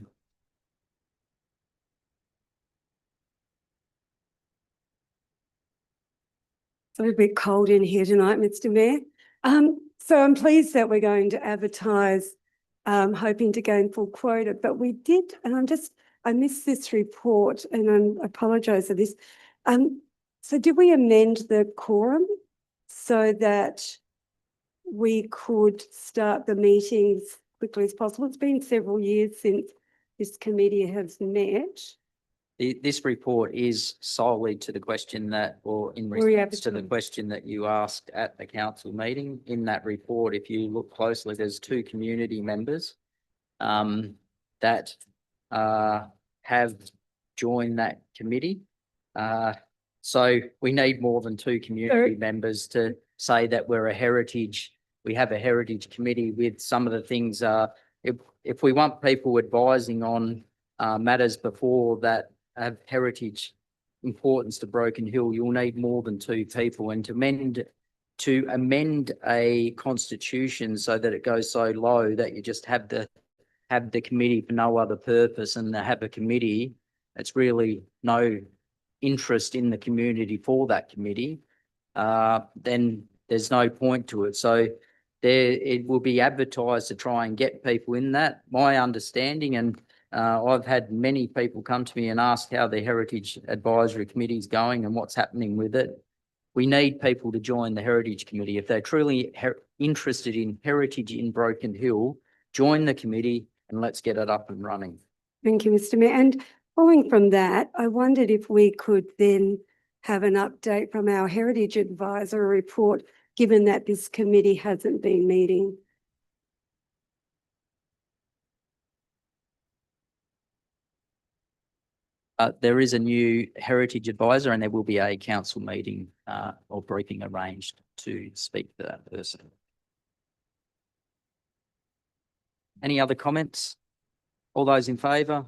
It's a bit cold in here tonight, Mr. Mayor. So I'm pleased that we're going to advertise, hoping to gain full quota, but we did, and I missed this report, and I apologise for this. So did we amend the quorum so that we could start the meetings quickly as possible? It's been several years since this committee has met. This report is solely to the question that, or in Were you response to the advertising? question that you asked at the council meeting. In that report, if you look closely, there's 2 community members that have joined that committee. So we need more than 2 community members to say that we have a heritage committee with some of the things. If we want people advising on matters before that have heritage importance to Broken Hill, you'll need more than two people, and to amend a constitution so that it goes so low that you just have the committee for no other purpose and have a committee, it's really no interest in the community for that committee, then there's no point to it. So it will be advertised to try and get people in that. My understanding, and I've had many people come to me and ask how the Heritage Advisory Committee is going and what's happening with it. We need people to join the Heritage Committee. If they're truly interested in heritage in Broken Hill, join the committee and let's get it up and running. Thank you, Mr. Mayor. And following from that, I wondered if we could then have an update from our Heritage Advisor report, given that this committee hasn't been meeting. There is a new heritage advisor and there will be a council meeting or briefing arranged to speak to that person. Any other comments? All those in favour?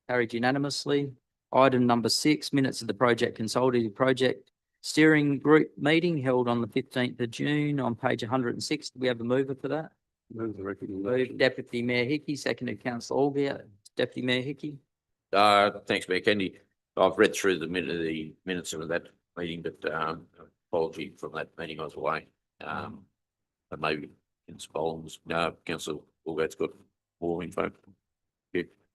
Carried unanimously. Item number 6, minutes of the project consultative project steering group meeting held on the 15th of June on page 106. Do we have a mover for that? Move the recommendation. Moved Deputy Mayor Hickey, seconded Councillor Allgate. Deputy Mayor Hickey. Thanks, Mayor Kennedy. I've read through the minutes of that meeting, but apology from that meeting, I was away. But maybe Councillor Boland's, no, Councillor Allgate's got more info.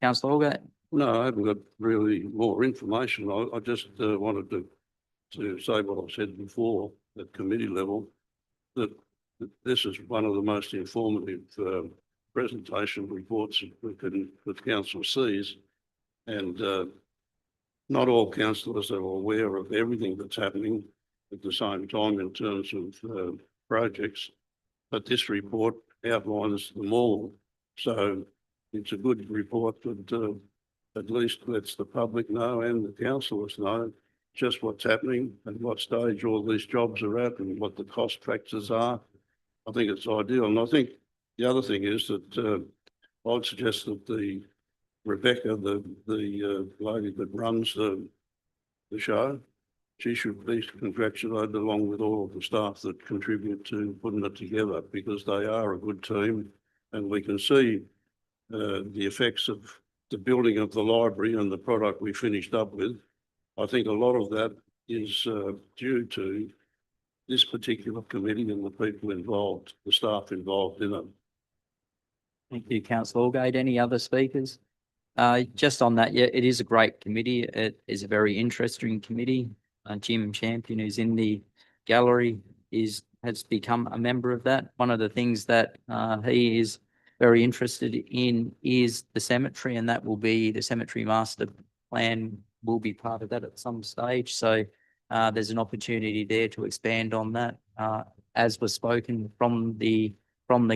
Councillor Allgate. No, I haven't got really more information. I just wanted to say what I've said before at committee level, that this is one of the most informative presentation reports that council sees. And not all councillors are aware of everything that's happening at the same time in terms of projects, but this report outlines them all. So it's a good report that at least lets the public know and the councillors know just what's happening and what stage all these jobs are at and what the cost factors are. I think it's ideal. And I think the other thing is that I'd suggest that Rebecca, the lady that runs the show, she should be congratulated along with all of the staff that contribute to putting it together, because they are a good team, and we can see the effects of the building of the library and the product we finished up with. I think a lot of that is due to this particular committee and the people involved, the staff involved in it. Thank you, Councillor Allgate. Any other speakers? Just on that, yeah, it is a great committee. It is a very interesting committee. Jim Champion, who's in the gallery, has become a member of that. One of the things that he is very interested in is the cemetery, and that will be the cemetery master plan will be part of that at some stage. So there's an opportunity there to expand on that, as was spoken from the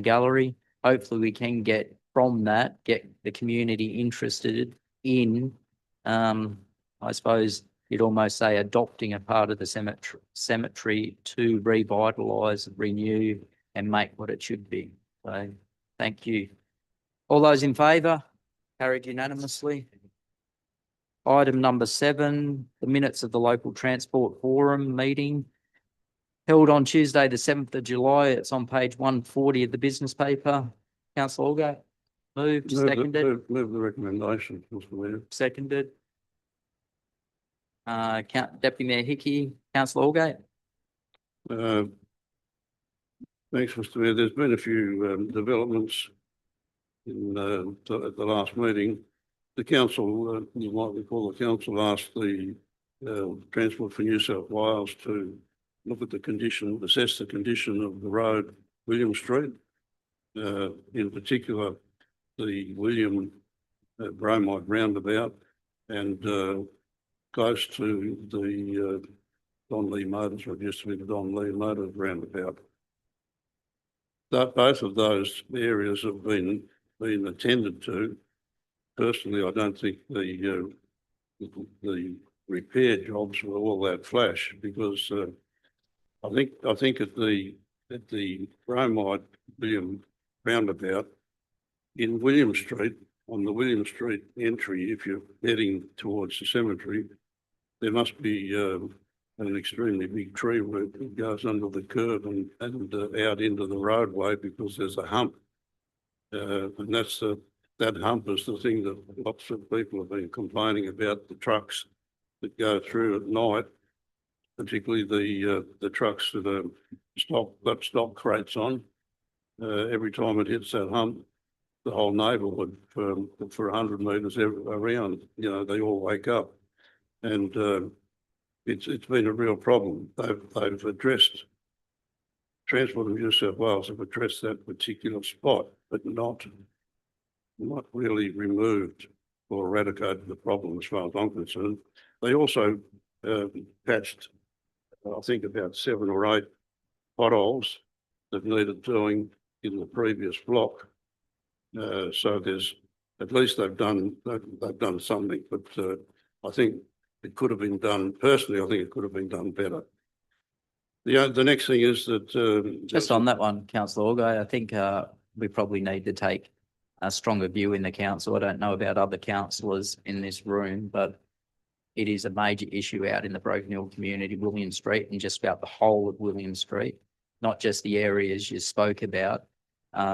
gallery. Hopefully we can get the community interested in, I suppose you'd almost say, adopting a part of the cemetery to revitalise, renew and make what it should be. So thank you. All those in favour? Carried unanimously. Item number 7, the minutes of the local transport forum meeting held on Tuesday, the 7th of July. It's on page 140 of the business paper. Councillor Allgate. Moved, seconded. Move the recommendation, Mr. Mayor. Seconded. Deputy Mayor Hickey, Councillor Allgate. Thanks, Mr. Mayor. There's been a few developments at the last meeting. The council, you might recall, the council asked the Transport for New South Wales to look at the condition, assess the condition of the road, William Street, in particular, the William Bromide roundabout and close to the Don Lee Motors, or used to be the Don Lee Motors roundabout. Both of those areas have been attended to. Personally, I don't think the repair jobs were all that flash, because I think at the Bromide William roundabout in William Street, on the William Street entry, if you're heading towards the cemetery, there must be an extremely big tree root that goes under the curb and out into the roadway because there's a hump. And that hump is the thing that lots of people have been complaining about, the trucks that go through at night, particularly the trucks that are got stock crates on. Every time it hits that hump, the whole neighbourhood for 100 metres around, you know, they all wake up. And it's been a real problem. They've addressed, Transport of New South Wales have addressed that particular spot, but not really removed or eradicated the problem as far as I'm concerned. They also patched, I think, about 7 or 8 potholes that needed doing in the previous block. So there's, at least they've done something, but I think it could have been done, personally, I think it could have been done better. The next thing is that Just on that one, councillor Orgo, I think we probably need to take a stronger view in the council. I don't know about other councillors in this room, but it is a major issue out in the Broken Hill community, William Street, and just about the whole of William Street, not just the areas you spoke about.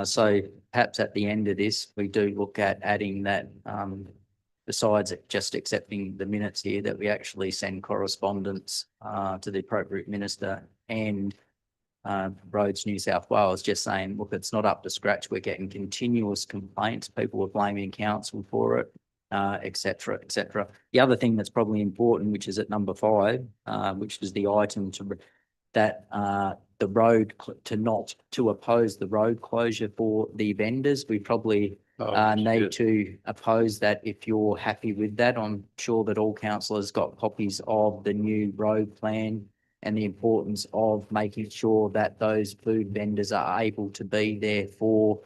So perhaps at the end of this, we do look at adding that, besides just accepting the minutes here, that we actually send correspondence to the appropriate minister and Roads New South Wales, just saying, look, it's not up to scratch. We're getting continuous complaints. People are blaming council for it, et cetera, et cetera. The other thing that's probably important, which is at number 5, which is the item to oppose the road closure for the vendors. We probably need to oppose that. If you're happy with that, I'm sure that all councillors got copies of the new road plan and the importance of making sure that those food vendors are able to be there for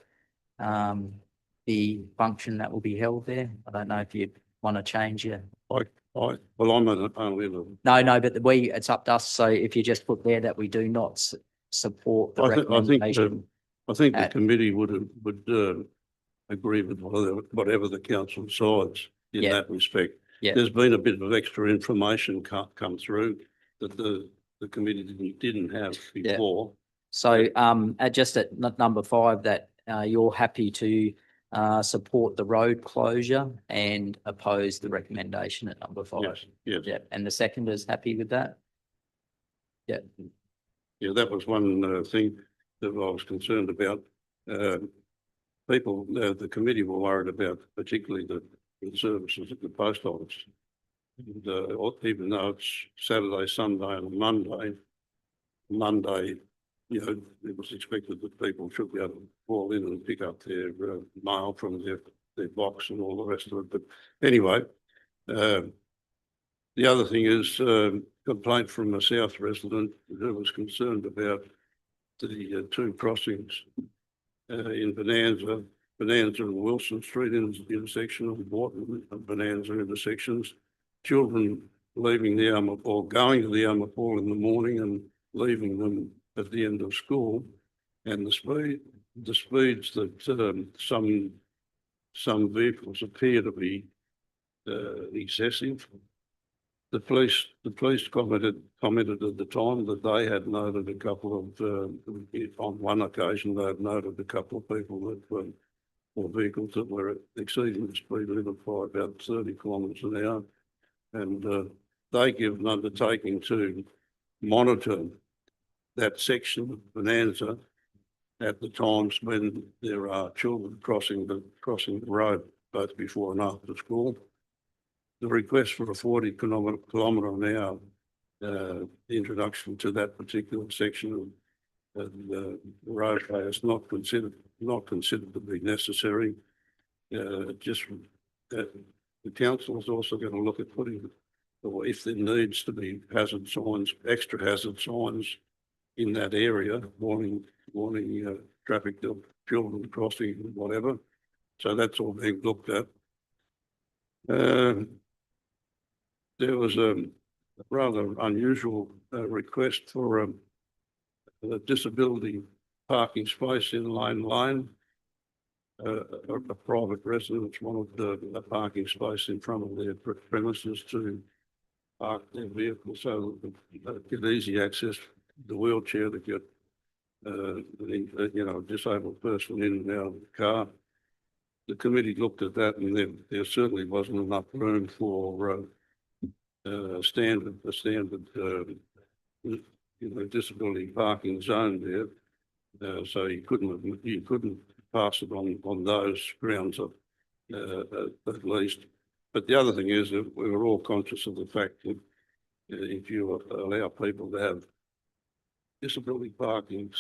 the function that will be held there. I don't know if you want to change your. well, I'm only No, but it's up to us. So if you just put there that we do not support the I think recommendation. the committee would agree with whatever the council decides in Yeah. that respect. Yeah. There's been a bit of extra information come through that the committee didn't have before. So just at number 5, that you're happy to support the road closure and oppose the recommendation at number 5. Yes. Yeah, and the second is happy with that? Yeah. Yeah, that was one thing that I was concerned about. People, the committee were worried about particularly the services at the post office. And, even though it's Saturday, Sunday and Monday, you know, it was expected that people should be able to call in and pick up their mail from their box and all the rest of it. But anyway, the other thing is complaint from a South resident who was concerned about the 2 crossings in Bonanza and Wilson Street intersection of Borton and Bonanza intersections. Children leaving the or going to the Amapool in the morning and leaving them at the end of school, and the speeds that some vehicles appear to be excessive. The police commented at the time that they had noted a couple of on one occasion they had noted a couple of people that were, or vehicles that were exceeding the speed limit by about 30 kilometres an hour, and they give an undertaking to monitor that section of Bonanza at the times when there are children crossing the road, both before and after school. The request for a 40 kilometre an hour introduction to that particular section of the roadway is not considered to be necessary. The council is also going to look at putting, or if there needs to be hazard signs, extra hazard signs in that area, warning traffic to children crossing, whatever. So that's all being looked at. There was a rather unusual request for a disability parking space in Lane Lane. a private residence wanted a parking space in front of their premises to park their vehicle, so that get easy access, the wheelchair to get, a disabled person in and out of the car. The committee looked at that and there certainly wasn't enough room for a standard, disability parking zone there. So you couldn't pass it on those grounds of, at least. But the other thing is that we were all conscious of the fact that if you allow people to have disability parking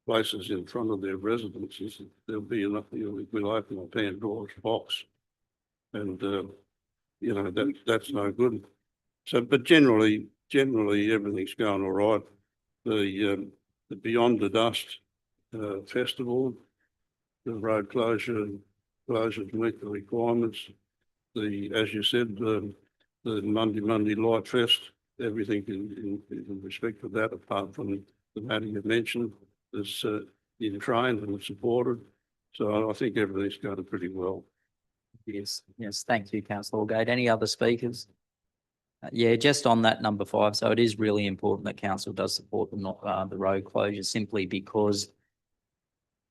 places in front of their residences, there'll be enough, we'll open a Pandora's box. And, that's no good. So, but generally everything's going all right. The Beyond the Dust festival, the road closures meet the requirements. As you said, the Monday Light Fest, everything in respect of that, apart from the matter you mentioned, is in train and supported. So I think everything's going pretty well. Yes, thank you, councillor Allgate. Any other speakers? Yeah, just on that number 5. So it is really important that council does support the road closure, simply because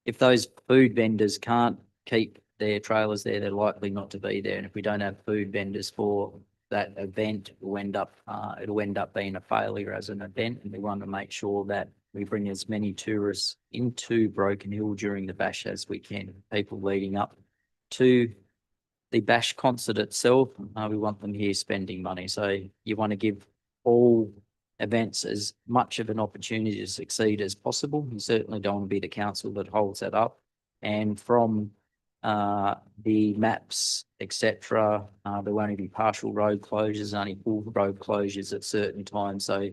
if those food vendors can't keep their trailers there, they're likely not to be there. And if we don't have food vendors for that event, it'll end up being a failure as an event. And we want to make sure that we bring as many tourists into Broken Hill during the bash as we can. People leading up to the bash concert itself, we want them here spending money. So you want to give all events as much of an opportunity to succeed as possible. You certainly don't want to be the council that holds that up. And from the maps, etc., there won't be partial road closures, only full road closures at certain times. So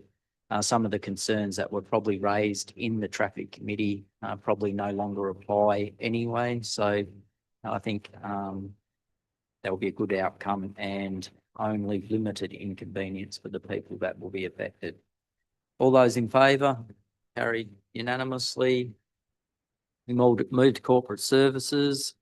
some of the concerns that were probably raised in the traffic committee probably no longer apply anyway. So I think that will be a good outcome and only limited inconvenience for the people that will be affected. All those in favour? Carried unanimously. We move to corporate services.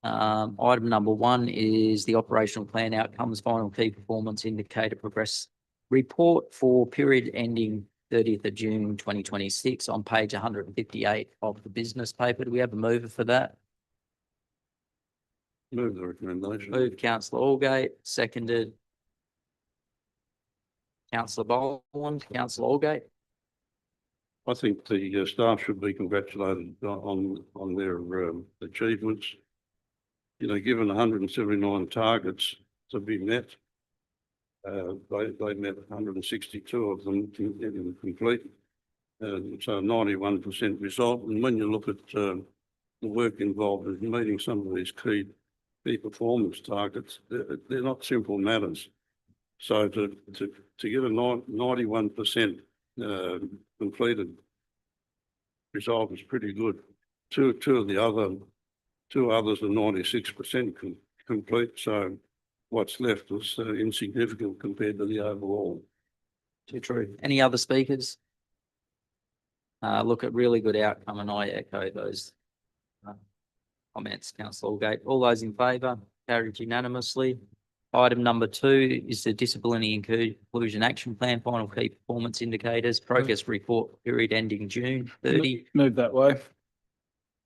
Item number 1 is the operational plan outcomes, final key performance indicator progress report for period ending 30th of June 2026 on page 158 of the business paper. Do we have a mover for that? Move the recommendation. Moved councillor Allgate, seconded councillor Boland. Councillor Allgate. I think the staff should be congratulated on their achievements. Given 179 targets to be met, they met 162 of them in complete. So 91% result. And when you look at the work involved in meeting some of these key performance targets, they're not simple matters. So to get a 91% completed result is pretty good. Two others are 96% complete. So what's left is insignificant compared to the overall. Too true. Any other speakers? Look, at really good outcome, and I echo those comments, councillor Allgate. All those in favour? Carried unanimously. Item number 2 is the Disability Inclusion Action Plan, final key performance indicators, progress report period ending June 30. Move that way.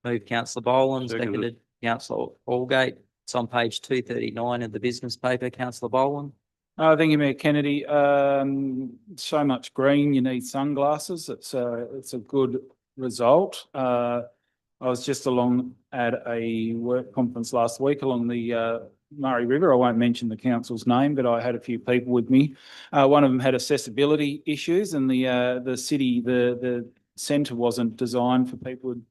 Moved councillor Boland, Seconded. seconded councillor Allgate. It's on page 239 of the business paper. Councillor Boland. Thank you, Mayor Kennedy. So much green, you need sunglasses. It's a good result. I was just along at a work conference last week along the Murray River. I won't mention the council's name, but I had a few people with me. One of them had accessibility issues, and the city, the centre wasn't designed for people with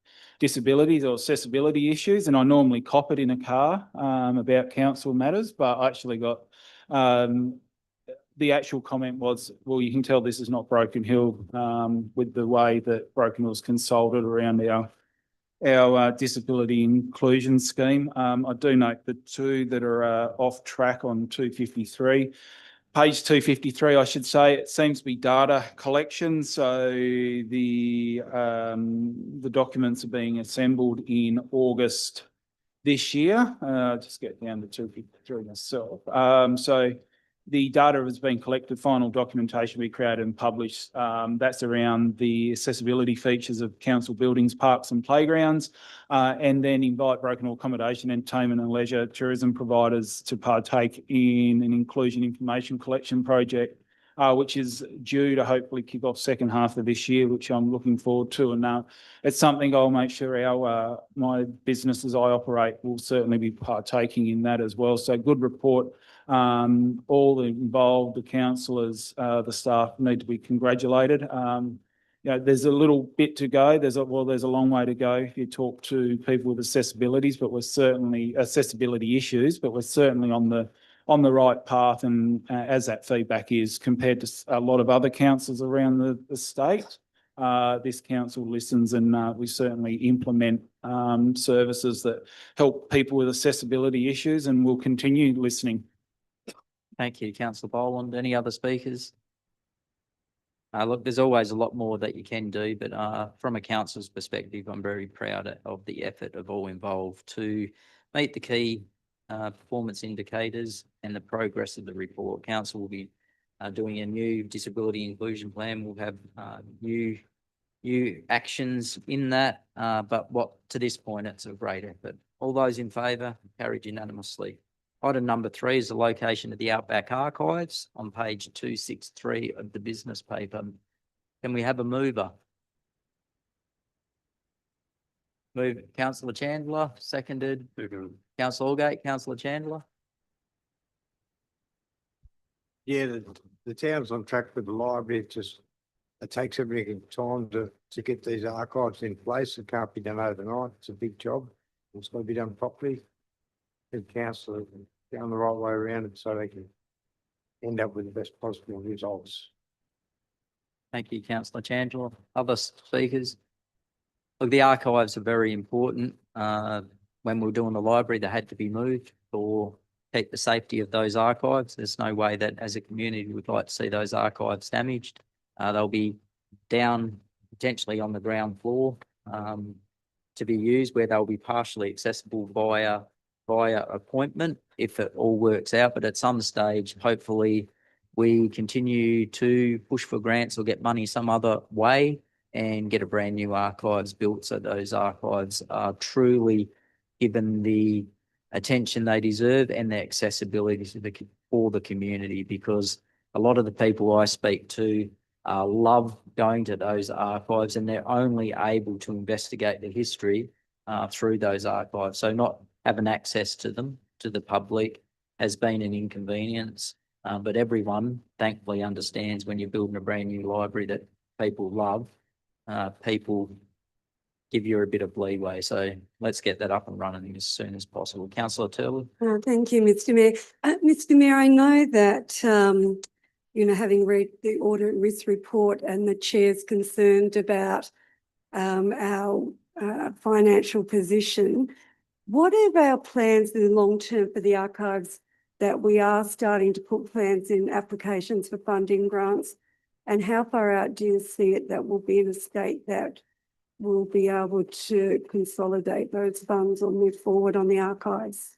disabilities or accessibility issues. And I normally cop it in a car about council matters, but I actually got the actual comment was, well, you can tell this is not Broken Hill with the way that Broken Hill's consulted around our disability inclusion scheme. I do note the 2 that are off track on 253. Page 253, I should say, it seems to be data collection. So the documents are being assembled in August this year. Just get down to 253 myself. So the data has been collected, final documentation we created and published. That's around the accessibility features of council buildings, parks and playgrounds, and then invite broken accommodation, entertainment and leisure tourism providers to partake in an inclusion information collection project, which is due to hopefully kick off second half of this year, which I'm looking forward to. And it's something I'll make sure my business as I operate will certainly be partaking in that as well. So good report. All involved, the councillors, the staff need to be congratulated. There's a little bit to go. There's a long way to go if you talk to people with accessibility issues, but we're certainly on the right path. And as that feedback is compared to a lot of other councils around the state, this council listens, and we certainly implement services that help people with accessibility issues, and we'll continue listening. Thank you, councillor Boland. Any other speakers? Look, there's always a lot more that you can do, but from a council's perspective, I'm very proud of the effort of all involved to meet the key performance indicators and the progress of the report. Council will be doing a new disability inclusion plan. We'll have new actions in that, but to this point, it's a great effort. All those in favour, carried unanimously. Item number 3 is the location of the Outback Archives on page 263 of the business paper. Can we have a mover? Move councillor Chandler, seconded. Councillor Allgate, councillor Chandler. Yeah, the town's on track with the library. It takes a bit of time to get these archives in place. It can't be done overnight. It's a big job. It's got to be done properly. The council down the right way around it so they can end up with the best possible results. Thank you, councillor Chandler. Other speakers? Look, the archives are very important. When we were doing the library, they had to be moved for keep the safety of those archives. There's no way that as a community we'd like to see those archives damaged. They'll be down potentially on the ground floor to be used, where they'll be partially accessible via appointment if it all works out. But at some stage, hopefully, we continue to push for grants or get money some other way and get a brand new archives built, so those archives are truly given the attention they deserve and the accessibility for the community, because a lot of the people I speak to love going to those archives, and they're only able to investigate the history through those archives. So not having access to them, to the public, has been an inconvenience. But everyone thankfully understands when you're building a brand new library that people love, people give you a bit of leeway. So let's get that up and running as soon as possible. Councillor Turley. Thank you, Mr. Mayor. Mr. Mayor, I know that, having read the audit risk report and the chair's concerned about our financial position, what are our plans in the long term for the archives, that we are starting to put plans in applications for funding grants? And how far out do you see it that we'll be in a state that we'll be able to consolidate those funds or move forward on the archives?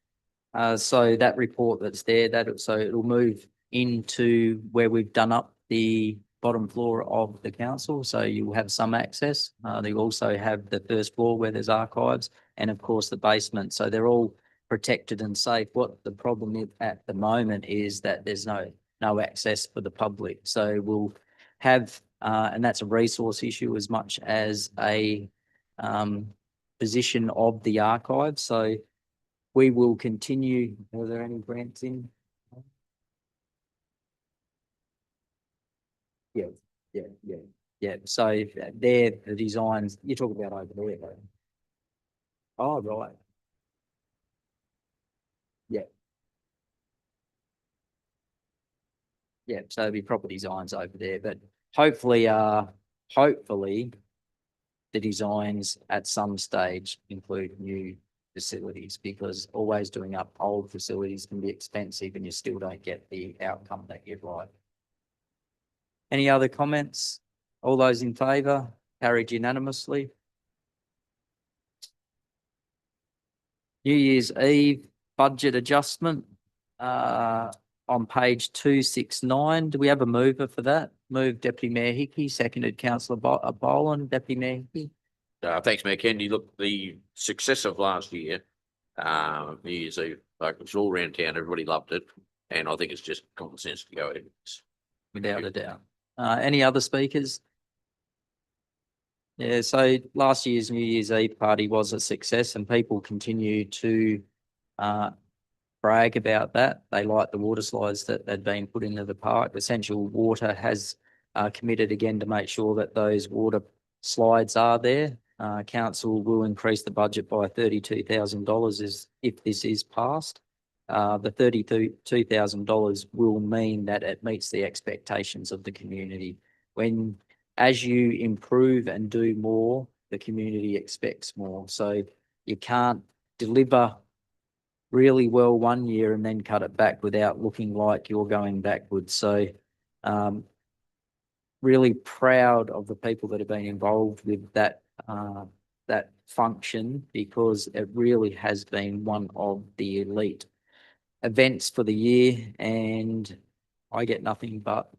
So that report that's there, it'll move into where we've done up the bottom floor of the council. So you'll have some access. They also have the first floor where there's archives, and of course the basement. So they're all protected and safe. What the problem is at the moment is that there's no access for the public. So we'll have, and that's a resource issue as much as a position of the archive. So we will continue. Are there any grants in? Yeah. So they're the designs you're talking about over there, though. Oh, right. Yeah. So there'll be proper designs over there, but hopefully the designs at some stage include new facilities, because always doing up old facilities can be expensive and you still don't get the outcome that you'd like. Any other comments? All those in favour? Carried unanimously. New Year's Eve budget adjustment, on page 269. Do we have a mover for that? Move Deputy Mayor Hickey, seconded councillor Boland. Deputy Mayor Hickey. Thanks, Mayor Kennedy. Look, the success of last year, New Year's Eve, like it was all around town, everybody loved it. And I think it's just common sense to go ahead. Without a doubt. Any other speakers? Yeah, so last year's New Year's Eve party was a success and people continue to brag about that. They like the water slides that had been put into the park. Essential Water has committed again to make sure that those water slides are there. Council will increase the budget by $32,000 if this is passed. The $32,000 will mean that it meets the expectations of the community. As you improve and do more, the community expects more. So you can't deliver really well one year and then cut it back without looking like you're going backwards. So really proud of the people that have been involved with that function, because it really has been one of the elite events for the year, and I get nothing but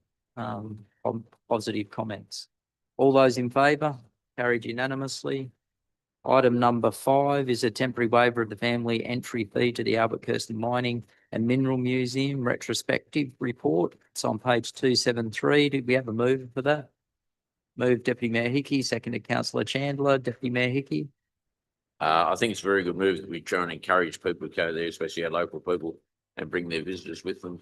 positive comments. All those in favour? Carried unanimously. Item number 5 is a temporary waiver of the family entry fee to the Albert Kirsten Mining and Mineral Museum retrospective report. It's on page 273. Did we have a mover for that? Move Deputy Mayor Hickey, seconded councillor Chandler. Deputy Mayor Hickey. I think it's a very good move that we try and encourage people to go there, especially our local people, and bring their visitors with them.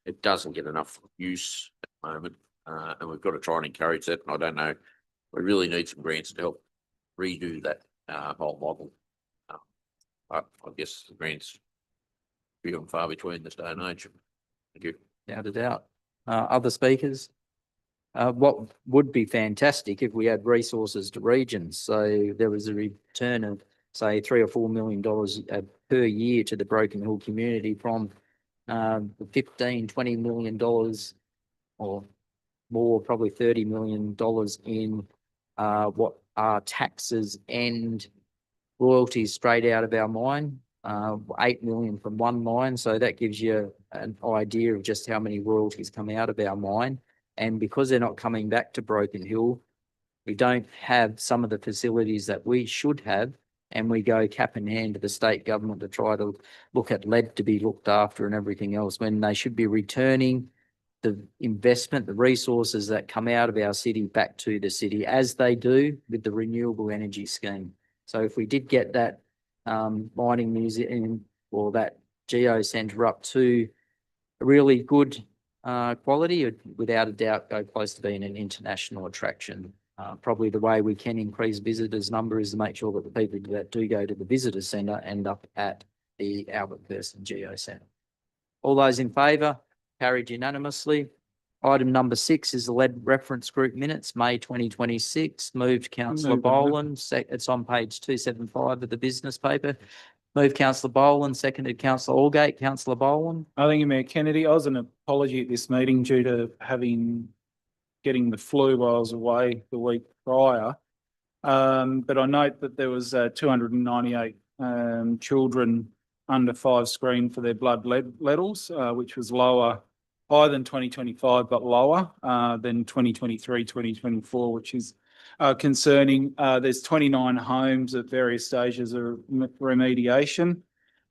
It doesn't get enough use at the moment, and we've got to try and encourage that. And I don't know, we really need some grants to help redo that whole model. I guess the grants few and far between this day and age. Thank you. Without a doubt. Other speakers? What would be fantastic if we had resources to regions. So there was a return of, say, $3 or $4 million per year to the Broken Hill community from $15-20 million or more, probably $30 million in what are taxes and royalties straight out of our mine. 8 million from one mine. So that gives you an idea of just how many royalties come out of our mine. And because they're not coming back to Broken Hill, we don't have some of the facilities that we should have. And we go cap in hand to the state government to try to look at lead to be looked after and everything else, when they should be returning the investment, the resources that come out of our city back to the city, as they do with the renewable energy scheme. So if we did get that mining museum or that geo centre up to a really good quality, it would without a doubt go close to being an international attraction. Probably the way we can increase visitors' number is to make sure that the people that do go to the visitor centre end up at the Albert Kirsten Geo Centre. All those in favour? Carried unanimously. Item number 6 is the lead reference group minutes, May 2026. Moved councillor Boland. It's on page 275 of the business paper. Moved councillor Boland, seconded councillor Allgate. Councillor Boland. Thank you, Mayor Kennedy. I was an apology at this meeting due to getting the flu while I was away the week prior. But I note that there was 298 children under 5 screened for their blood levels, which was higher than 2025, but lower than 2023, 2024, which is concerning. There's 29 homes at various stages of remediation.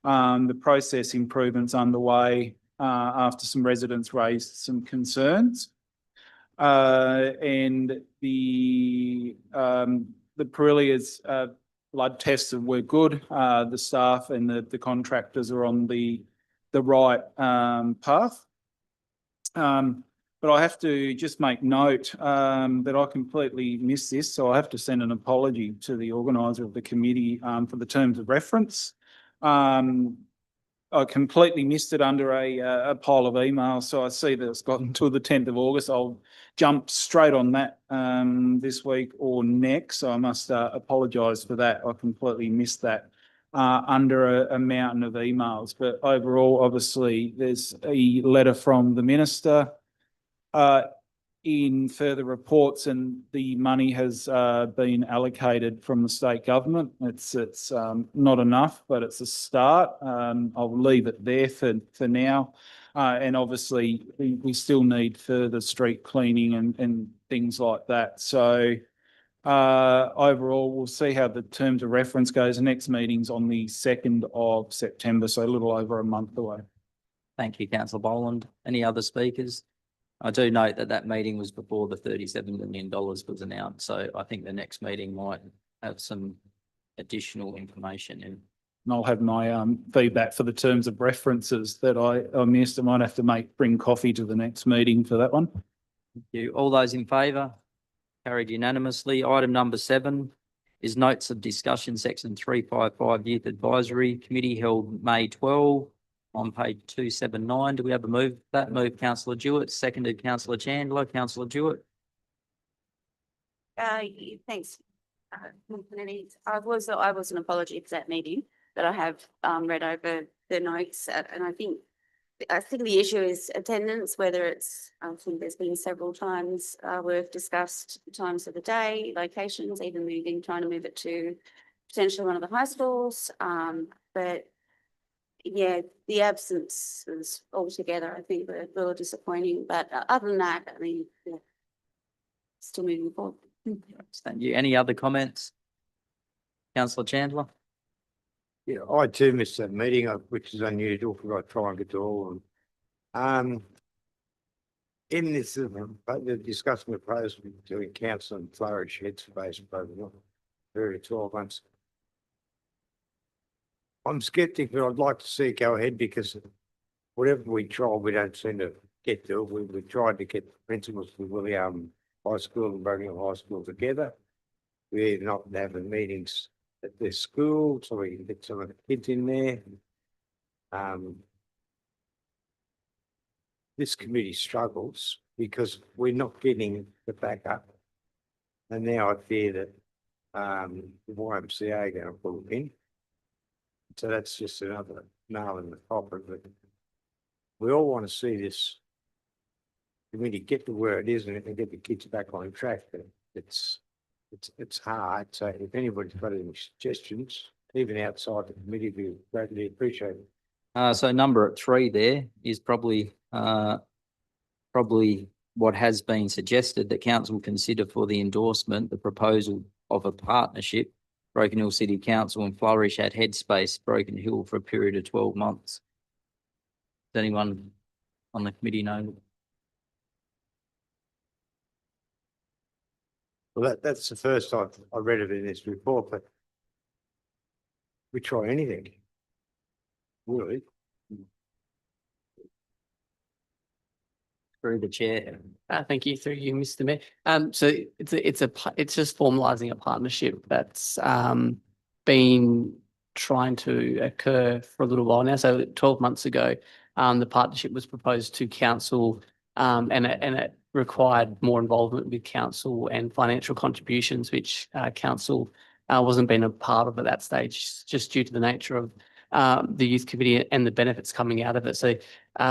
The process improvements underway after some residents raised some concerns. And the Parilia's blood tests were good. The staff and the contractors are on the right path. But I have to just make note that I completely missed this, so I have to send an apology to the organiser of the committee for the terms of reference. I completely missed it under a pile of emails, so I see that it's gotten to the 10th of August. I'll jump straight on that this week or next, so I must apologise for that. I completely missed that under a mountain of emails. But overall, obviously, there's a letter from the Minister in further reports, and the money has been allocated from the state government. It's not enough, but it's a start. I'll leave it there for now. And obviously, we still need further street cleaning and things like that. So overall, we'll see how the terms of reference goes. The next meeting's on the 2nd of September, so a little over a month away. Thank you, councillor Boland. Any other speakers? I do note that that meeting was before the $37 million was announced, so I think the next meeting might have some additional information in. And I'll have my feedback for the terms of references that I missed. I might have to bring coffee to the next meeting for that one. Thank you. All those in favour? Carried unanimously. Item number 7 is notes of discussion, section 355 Youth Advisory Committee held May 12 on page 279. Do we have a move? That move, councillor Jewett, seconded councillor Chandler. Councillor Jewett. Thanks. I was an apology for that meeting, but I have read over the notes and I think the issue is attendance, whether it's, I think there's been several times we've discussed times of the day, locations, even trying to move it to potentially one of the high schools. But yeah, the absence was altogether, I think, a little disappointing. But other than that, I mean, yeah, still moving forward. Thank you. Any other comments? Councillor Chandler. Yeah, I too missed that meeting, which is unusual because I try and get to all of them. In this, the discussion proposed doing council and flourish headspace program, very 12 months. I'm skeptic, but I'd like to see it go ahead because whatever we try, we don't seem to get to. We tried to get the principals for William High School and Broken High School together. We're not having meetings at their school, so we can get some of the kids in there. This committee struggles because we're not getting the backup. And now I fear that the YMCA are going to pull it in. So that's just another nail in the coffin. But we all want to see this committee get to where it is and get the kids back on track. But it's hard. So if anybody's got any suggestions, even outside the committee, we greatly appreciate it. So number 3 there is probably what has been suggested that council consider for the endorsement, the proposal of a partnership, Broken Hill City Council and Flourish at Headspace Broken Hill for a period of 12 months. Does anyone on the committee know? Well, that's the first time I read it in this report, but we try anything. Really? Through the chair. Thank you, through you, Mr. Mayor. So it's just formalising a partnership that's been trying to occur for a little while now. So 12 months ago, the partnership was proposed to council, and it required more involvement with council and financial contributions, which council wasn't being a part of at that stage, just due to the nature of the youth committee and the benefits coming out of it. So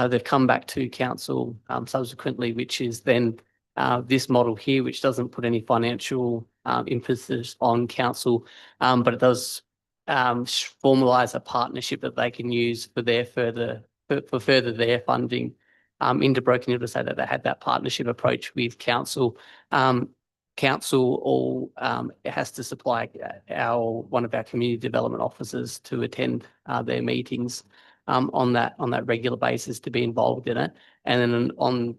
they've come back to council subsequently, which is then this model here, which doesn't put any financial emphasis on council, but it does formalise a partnership that they can use for their further their funding into Broken Hill, to say that they had that partnership approach with council. Council has to supply one of our community development officers to attend their meetings on that regular basis, to be involved in it, and then on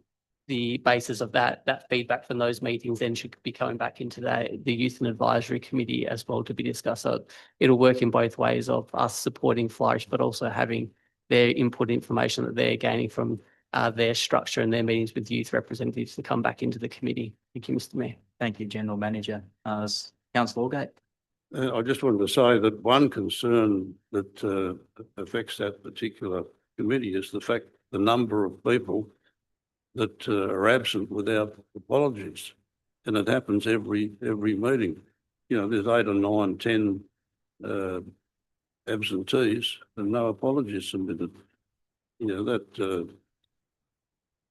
the basis of that feedback from those meetings then should be coming back into the Youth and Advisory Committee as well to be discussed. So it'll work in both ways of us supporting Flourish, but also having their input information that they're gaining from their structure and their meetings with youth representatives to come back into the committee. Thank you, Mr. Mayor. Thank you, General Manager. Councillor Allgate. I just wanted to say that one concern that affects that particular committee is the number of people that are absent without apologies. And it happens every meeting. You know, there's 8 or 9, 10 absentees and no apologies submitted. You know, that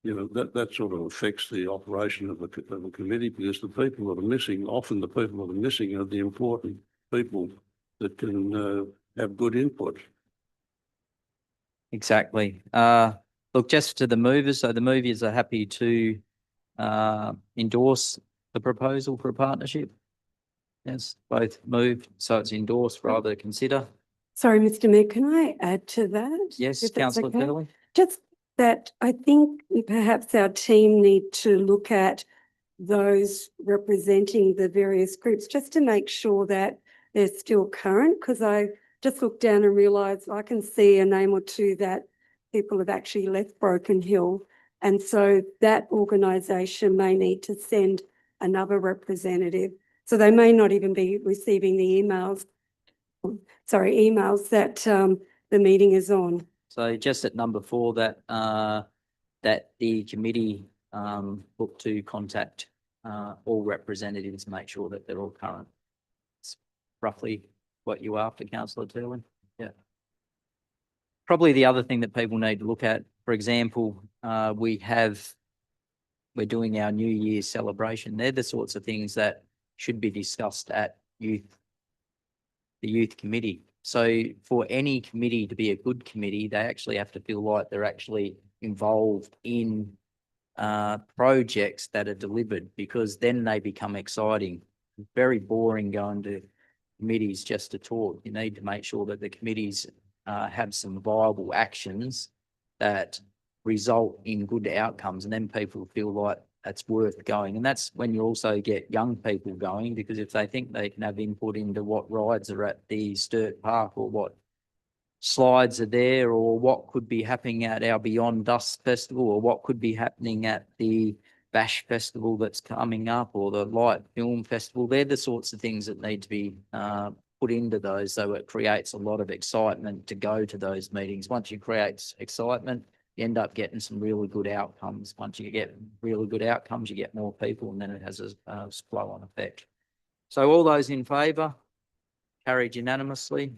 you know, that sort of affects the operation of the committee, because the people that are missing, often the people that are missing are the important people that can have good input. Exactly. Look, just to the movers, so the movers are happy to endorse the proposal for a partnership. Yes, both moved, so it's endorsed rather than consider. Sorry, Mr. Mayor, can I add to that? Yes, if that's councillor okay? Curley? Just that I think perhaps our team need to look at those representing the various groups, just to make sure that they're still current, because I just looked down and realised I can see a name or two that people have actually left Broken Hill. And so that organisation may need to send another representative. So they may not even be receiving the emails that the meeting is on. So just at number 4, that that the committee look to contact all representatives, make sure that they're all current. It's roughly what you are after, councillor Turley. Yeah. Probably the other thing that people need to look at, for example, we're doing our New Year's celebration. They're the sorts of things that should be discussed at the youth committee. So for any committee to be a good committee, they actually have to feel like they're actually involved in projects that are delivered, because then they become exciting. Very boring going to committees just to talk. You need to make sure that the committees have some viable actions that result in good outcomes, and then people feel like that's worth going. And that's when you also get young people going, because if they think they can have input into what rides are at the Sturt Park, or what slides are there, or what could be happening at our Beyond Dust Festival, or what could be happening at the Bash Festival that's coming up, or the Light Film Festival, they're the sorts of things that need to be put into those, so it creates a lot of excitement to go to those meetings. Once you create excitement, you end up getting some really good outcomes. Once you get really good outcomes, you get more people, and then it has a flow-on effect. So all those in favour? Carried unanimously.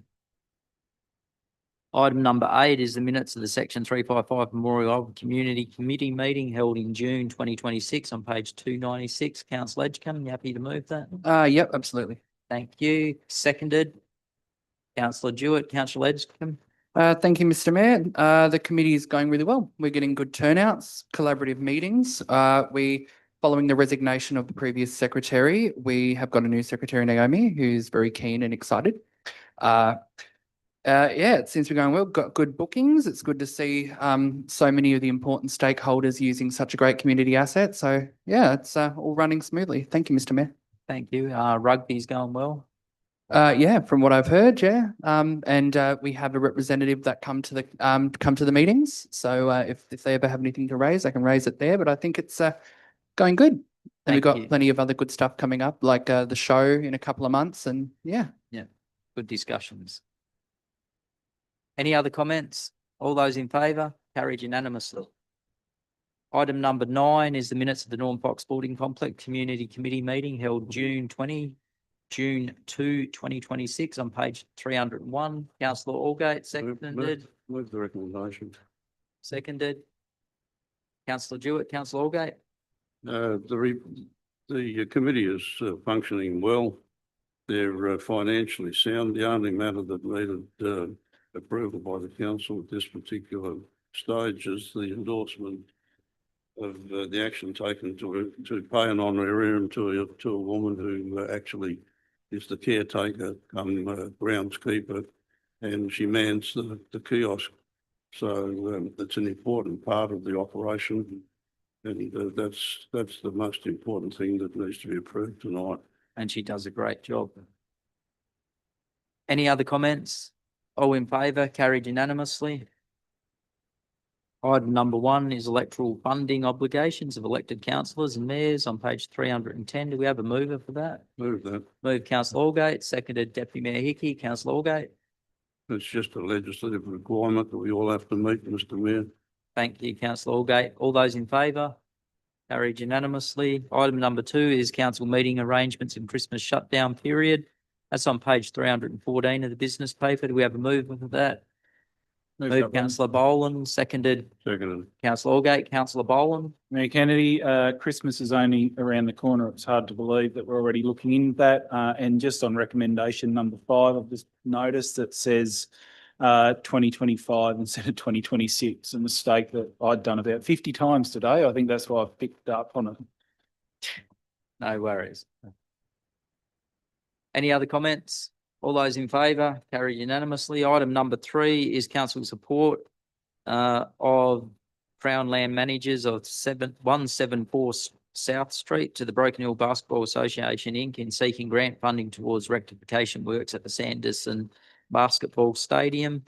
Item number 8 is the minutes of the Section 355 Memorial Community Committee meeting held in June 2026 on page 296. Councillor Edgecombe, you happy to move that? Yep, absolutely. Thank you. Seconded. Councillor Jewett, Councillor Edgecombe. Thank you, Mr. Mayor. The committee is going really well. We're getting good turnouts, collaborative meetings. Following the resignation of the previous secretary, we have got a new secretary, Naomi, who's very keen and excited. Yeah, it seems to be going well. Got good bookings. It's good to see so many of the important stakeholders using such a great community asset. So yeah, it's all running smoothly. Thank you, Mr. Mayor. Thank you. Rugby's going well. Yeah, from what I've heard, yeah. And we have a representative that come to the meetings. So if they ever have anything to raise, I can raise it there. But I think it's going good. And we've Thank got you. plenty of other good stuff coming up, like the show in a couple of months. And yeah. Good discussions. Any other comments? All those in favour? Carried unanimously. Item number 9 is the minutes of the Norm Fox Sporting Complex Community Committee meeting held June 2, 2026 on page 301. Councillor Allgate, seconded. Move the recommendation. Seconded. Councillor Jewett, Councillor Allgate. The committee is functioning well. They're financially sound. The only matter that needed approval by the council at this particular stage is the endorsement of the action taken to pay an honorarium to a woman who actually is the caretaker, groundskeeper, and she mans the kiosk. So it's an important part of the operation, and that's the most important thing that needs to be approved tonight. And she does a great job. Any other comments? All in favour? Carried unanimously. Item number 1 is electoral funding obligations of elected councillors and mayors on page 310. Do we have a mover for that? Move that. Moved Councillor Allgate, seconded Deputy Mayor Hickey. Councillor Allgate. It's just a legislative requirement that we all have to meet, Mr. Mayor. Thank you, Councillor Allgate. All those in favour? Carried unanimously. Item number 2 is council meeting arrangements and Christmas shutdown period. That's on page 314 of the business paper. Do we have a mover for that? Moved councillor Boland, seconded Seconded. councillor Allgate, councillor Boland. Mayor Kennedy, Christmas is only around the corner. It's hard to believe that we're already looking into that. And just on recommendation number 5, I've just noticed that says 2025 instead of 2026, a mistake that I'd done about 50 times today. I think that's why I've picked up on it. No worries. Any other comments? All those in favour, carried unanimously. Item number 3 is council support of Crown Land Managers of 174 South Street to the Broken Hill Basketball Association Inc. in seeking grant funding towards rectification works at the Sanderson Basketball Stadium.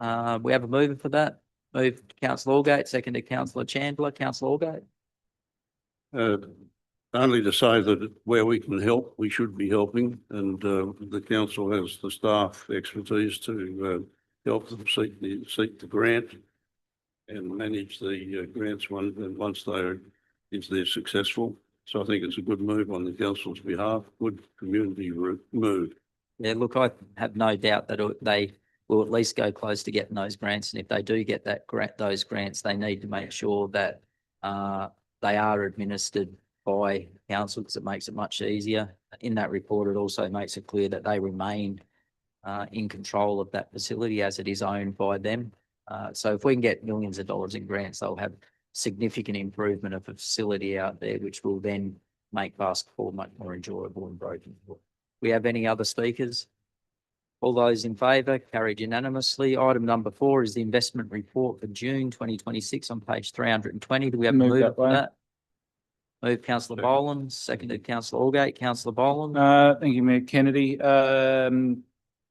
We have a mover for that. Moved councillor Allgate, seconded councillor Chandler. Councillor Allgate. Only to say that where we can help, we should be helping, and the council has the staff expertise to help them seek the grant and manage the grants once they're successful. So I think it's a good move on the council's behalf, good community move. Yeah, look, I have no doubt that they will at least go close to getting those grants. And if they do get those grants, they need to make sure that they are administered by council, because it makes it much easier. In that report, it also makes it clear that they remain in control of that facility as it is owned by them. So if we can get millions of dollars in grants, they'll have significant improvement of a facility out there, which will then make basketball much more enjoyable and Broken Hill. We have any other speakers? All those in favour, carried unanimously. Item number 4 is the investment report for June 2026 on page 320. Do we have a Move mover that for way. that? Moved councillor Boland, seconded councillor Allgate. Councillor Boland. Thank you, Mayor Kennedy.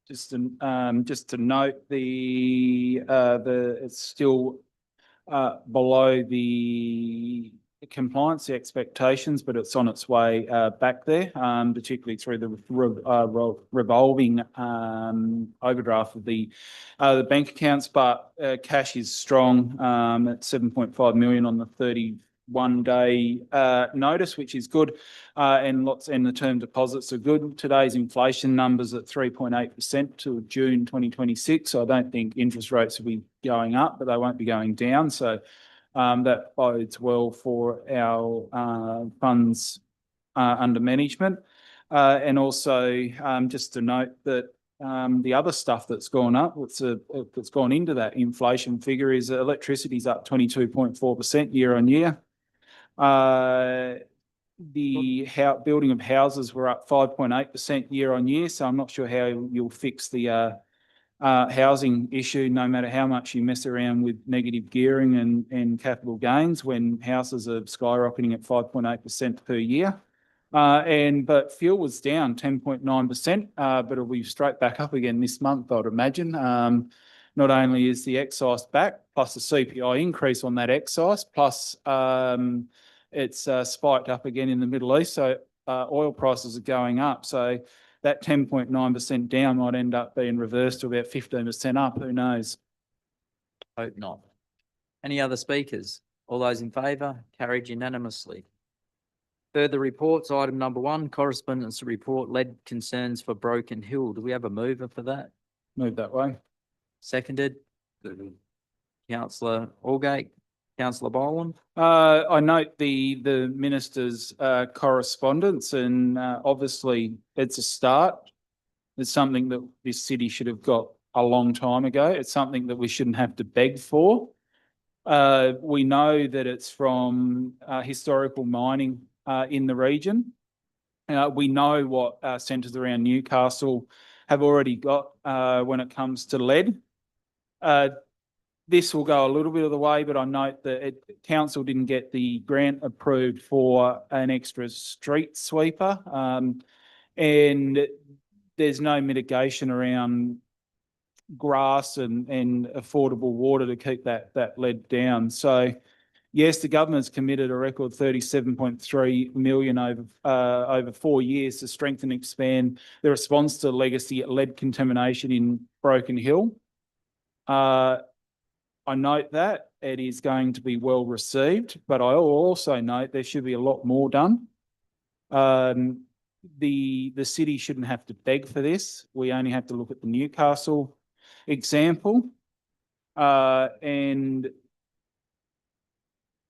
Just to note, it's still below the compliance expectations, but it's on its way back there, particularly through the revolving overdraft of the bank accounts. But cash is strong at 7.5 million on the 31-day notice, which is good, and the term deposits are good. Today's inflation numbers at 3.8% to June 2026. So I don't think interest rates will be going up, but they won't be going down. So that bodes well for our funds under management. And also just to note that the other stuff that's gone up, that's gone into that inflation figure, is electricity's up 22.4% year on year. The building of houses were up 5.8% year on year. So I'm not sure how you'll fix the housing issue, no matter how much you mess around with negative gearing and capital gains, when houses are skyrocketing at 5.8% per year. But fuel was down 10.9%, but it'll be straight back up again this month, I'd imagine. Not only is the excise back, plus the CPI increase on that excise, plus it's spiked up again in the Middle East. So oil prices are going up. So that 10.9% down might end up being reversed to about 15% up. Who knows? Hope not. Any other speakers? All those in favour, carried unanimously. Further reports, item number 1, correspondence report, lead concerns for Broken Hill. Do we have a mover for that? Move that way. Seconded. Councillor Allgate. Councillor Boland. I note the minister's correspondence, and obviously it's a start. It's something that this city should have got a long time ago. It's something that we shouldn't have to beg for. We know that it's from historical mining in the region. We know what centres around Newcastle have already got when it comes to lead. This will go a little bit of the way, but I note that council didn't get the grant approved for an extra street sweeper, and there's no mitigation around grass and affordable water to keep that lead down. So yes, the government's committed a record 37.3 million over 4 years to strengthen and expand the response to legacy lead contamination in Broken Hill. I note that it is going to be well received, but I also note there should be a lot more done. The city shouldn't have to beg for this. We only have to look at the Newcastle example. And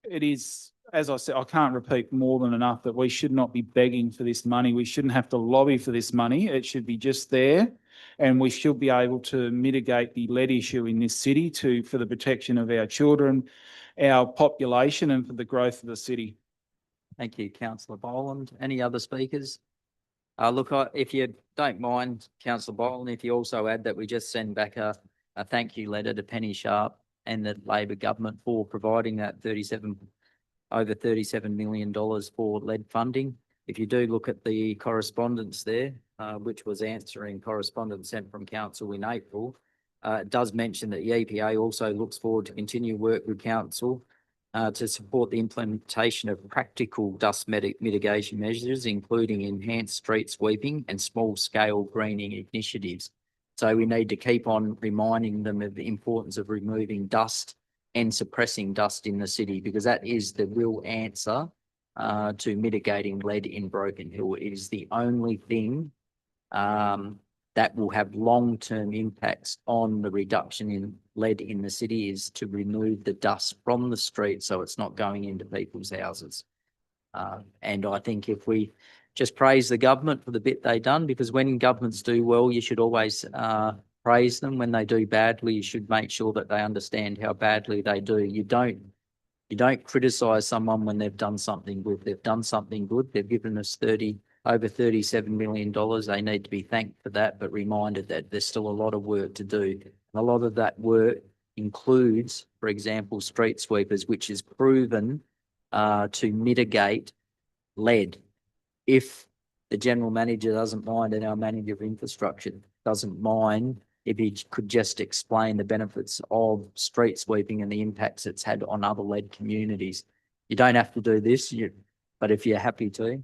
it is, as I said, I can't repeat more than enough that we should not be begging for this money. We shouldn't have to lobby for this money. It should be just there. And we should be able to mitigate the lead issue in this city for the protection of our children, our population, and for the growth of the city. Thank you, councillor Boland. Any other speakers? Look, if you don't mind, councillor Boland, if you also add that we just send back a thank you letter to Penny Sharp and the Labor government for providing that over $37 million for lead funding. If you do look at the correspondence there, which was answering correspondence sent from council in April, it does mention that the EPA also looks forward to continue work with council to support the implementation of practical dust mitigation measures, including enhanced street sweeping and small-scale greening initiatives. So we need to keep on reminding them of the importance of removing dust and suppressing dust in the city, because that is the real answer to mitigating lead in Broken Hill. It is the only thing that will have long-term impacts on the reduction in lead in the city, is to remove the dust from the street so it's not going into people's houses. And I think if we just praise the government for the bit they done, because when governments do well, you should always praise them. When they do badly, you should make sure that they understand how badly they do. You don't criticise someone when they've done something good. They've done something good. They've given us over $37 million. They need to be thanked for that, but reminded that there's still a lot of work to do. And a lot of that work includes, for example, street sweepers, which is proven to mitigate lead. If the general manager doesn't mind and our manager of infrastructure doesn't mind, if he could just explain the benefits of street sweeping and the impacts it's had on other lead communities. You don't have to do this, but if you're happy to.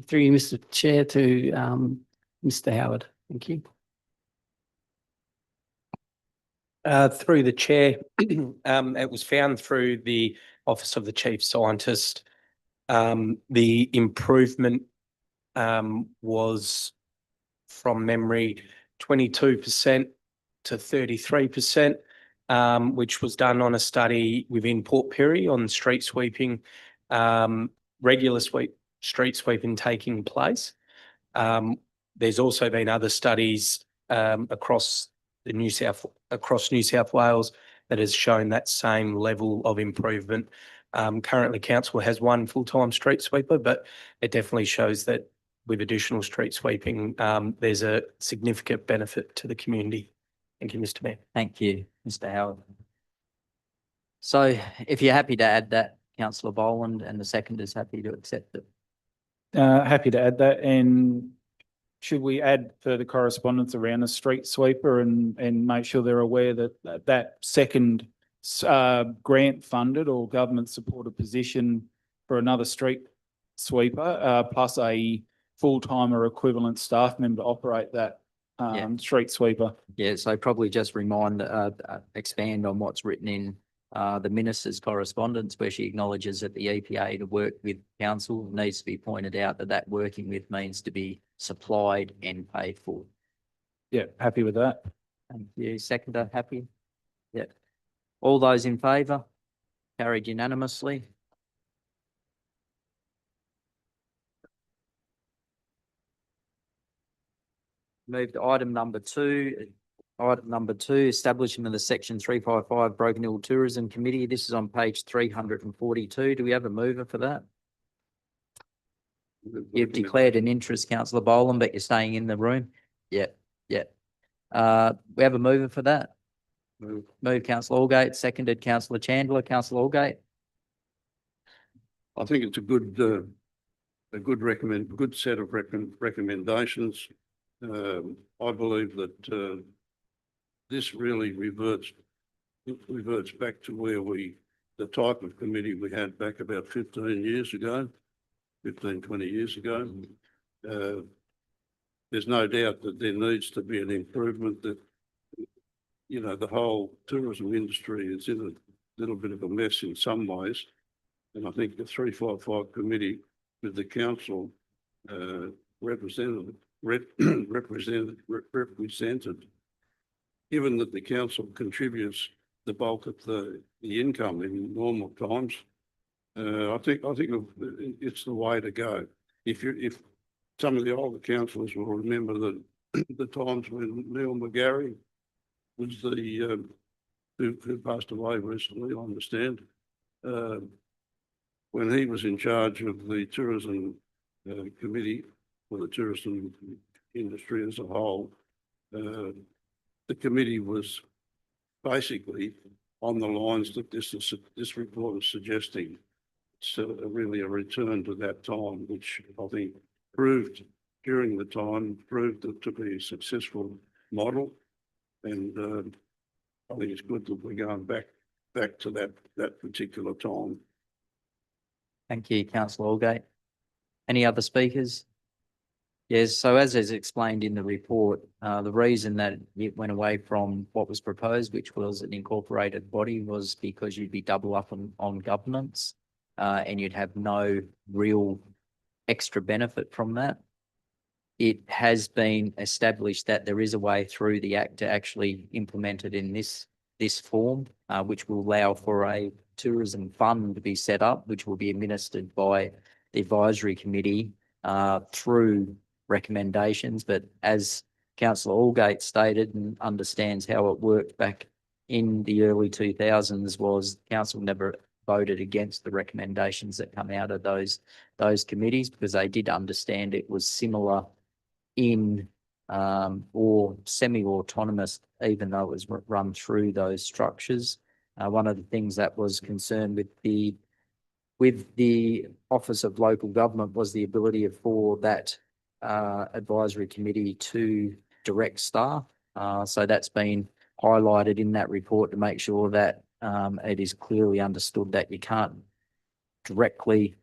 Through you, Mr. Chair, to Mr. Howard. Thank you. Through the chair, it was found through the Office of the Chief Scientist. The improvement was, from memory, 22% to 33%, which was done on a study within Port Pirie on street sweeping, regular street sweeping taking place. There's also been other studies across New South Wales that has shown that same level of improvement. Currently, council has one full-time street sweeper, but it definitely shows that with additional street sweeping, there's a significant benefit to the community. Thank you, Mr. Mayor. Thank you, Mr. Howard. So if you're happy to add that, councillor Boland, and the second is happy to accept it. Happy to add that. And should we add further correspondence around the street sweeper and make sure they're aware that that second grant funded or government supported position for another street sweeper plus a full-time or equivalent staff member to operate that street sweeper? Yeah, so probably just expand on what's written in the minister's correspondence, where she acknowledges that the EPA to work with council needs to be pointed out that working with means to be supplied and paid for. Yeah, happy with that. Thank you. Seconder, happy? Yeah. All those in favour? Carried unanimously. Move to item number 2. Item number 2, establishment of the Section 355 Broken Hill Tourism Committee. This is on page 342. Do we have a mover for that? You've declared an interest, councillor Boland, but you're staying in the room? Yeah. We have a mover for that? Move councillor Allgate, seconded councillor Chandler. Councillor Allgate? I think it's a good set of recommendations. I believe that this really reverts back to where the type of committee we had back about 20 years ago. There's no doubt that there needs to be an improvement, that, you know, the whole tourism industry is in a little bit of a mess in some ways. And I think the 355 committee with the council represented given that the council contributes the bulk of the income in normal times, I think it's the way to go. If some of the older councillors will remember that the times when Neil McGarry was the who passed away recently, I understand, when he was in charge of the tourism committee for the tourism industry as a whole, the committee was basically on the lines that this report is suggesting. It's really a return to that time, which I think proved it to be a successful model. And I think it's good that we're going back to that particular time. Thank you, councillor Allgate. Any other speakers? Yes, so as is explained in the report, the reason that it went away from what was proposed, which was an incorporated body, was because you'd be double up on governance, and you'd have no real extra benefit from that. It has been established that there is a way through the Act to actually implement it in this form, which will allow for a tourism fund to be set up, which will be administered by the advisory committee through recommendations. But as councillor Allgate stated and understands how it worked back in the early 2000s, was council never voted against the recommendations that come out of those committees, because they did understand it was similar in or semi-autonomous, even though it was run through those structures. One of the things that was concerned with the Office of Local Government was the ability for that advisory committee to direct staff. So that's been highlighted in that report to make sure that it is clearly understood that you can't directly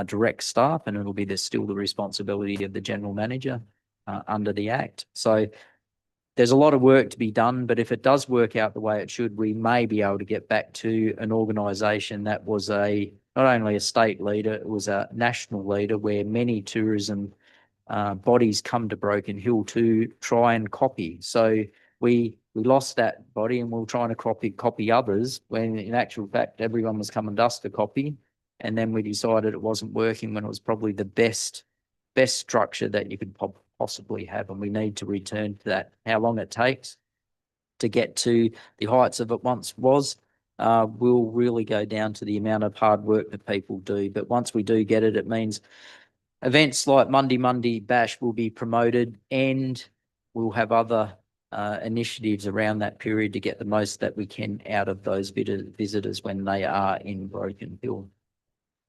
direct staff, and it'll be still the responsibility of the general manager under the Act. So there's a lot of work to be done, but if it does work out the way it should, we may be able to get back to an organisation that was not only a state leader, it was a national leader, where many tourism bodies come to Broken Hill to try and copy. So we lost that body, and we're trying to copy others, when in actual fact everyone was coming to us to copy. And then we decided it wasn't working when it was probably the best structure that you could possibly have, and we need to return to that. How long it takes to get to the heights of it once was will really go down to the amount of hard work that people do. But once we do get it, it means events like Monday Bash will be promoted, and we'll have other initiatives around that period to get the most that we can out of those visitors when they are in Broken Hill.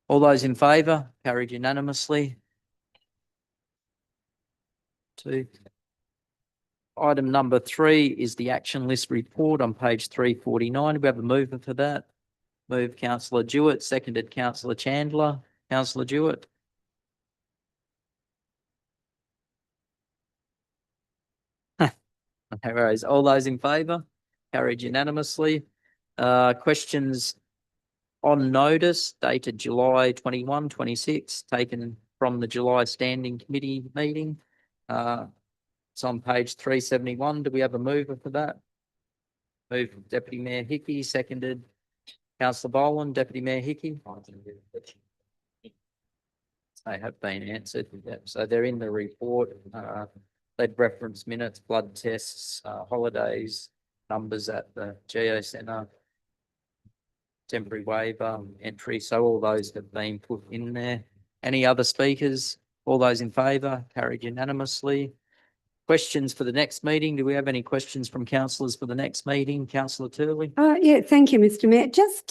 All those in favour? Carried unanimously. 2. Item number 3 is the action list report on page 349. Do we have a mover for that? Moved councillor Jewett, seconded councillor Chandler. Councillor Jewett. No worries. All those in favour? Carried unanimously. Questions on notice dated July 21, 26, taken from the July Standing Committee meeting. It's on page 371. Do we have a mover for that? Moved Deputy Mayor Hickey, seconded councillor Boland. Deputy Mayor Hickey. They have been answered. Yep. So they're in the report. They'd reference minutes, blood tests, holidays, numbers at the Geo Centre, temporary waiver entry. So all those have been put in there. Any other speakers? All those in favour? Carried unanimously. Questions for the next meeting? Do we have any questions from councillors for the next meeting? Councillor Turley? Yeah, thank you, Mr. Mayor. Just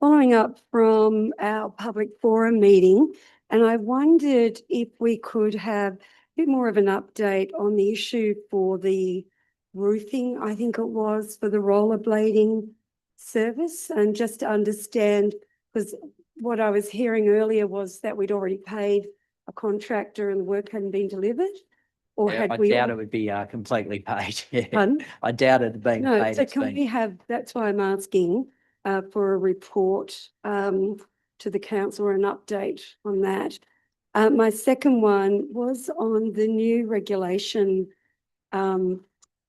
following up from our public forum meeting, and I wondered if we could have a bit more of an update on the issue for the roofing, I think it was, for the rollerblading service, and just to understand, because what I was hearing earlier was that we'd already paid a contractor and the work hadn't been delivered. Or Yeah, I doubt it would be completely paid. Yeah. Pardon? I doubt it being No, paid. so It's can been- we have, that's why I'm asking for a report to the council or an update on that. My second one was on the new regulation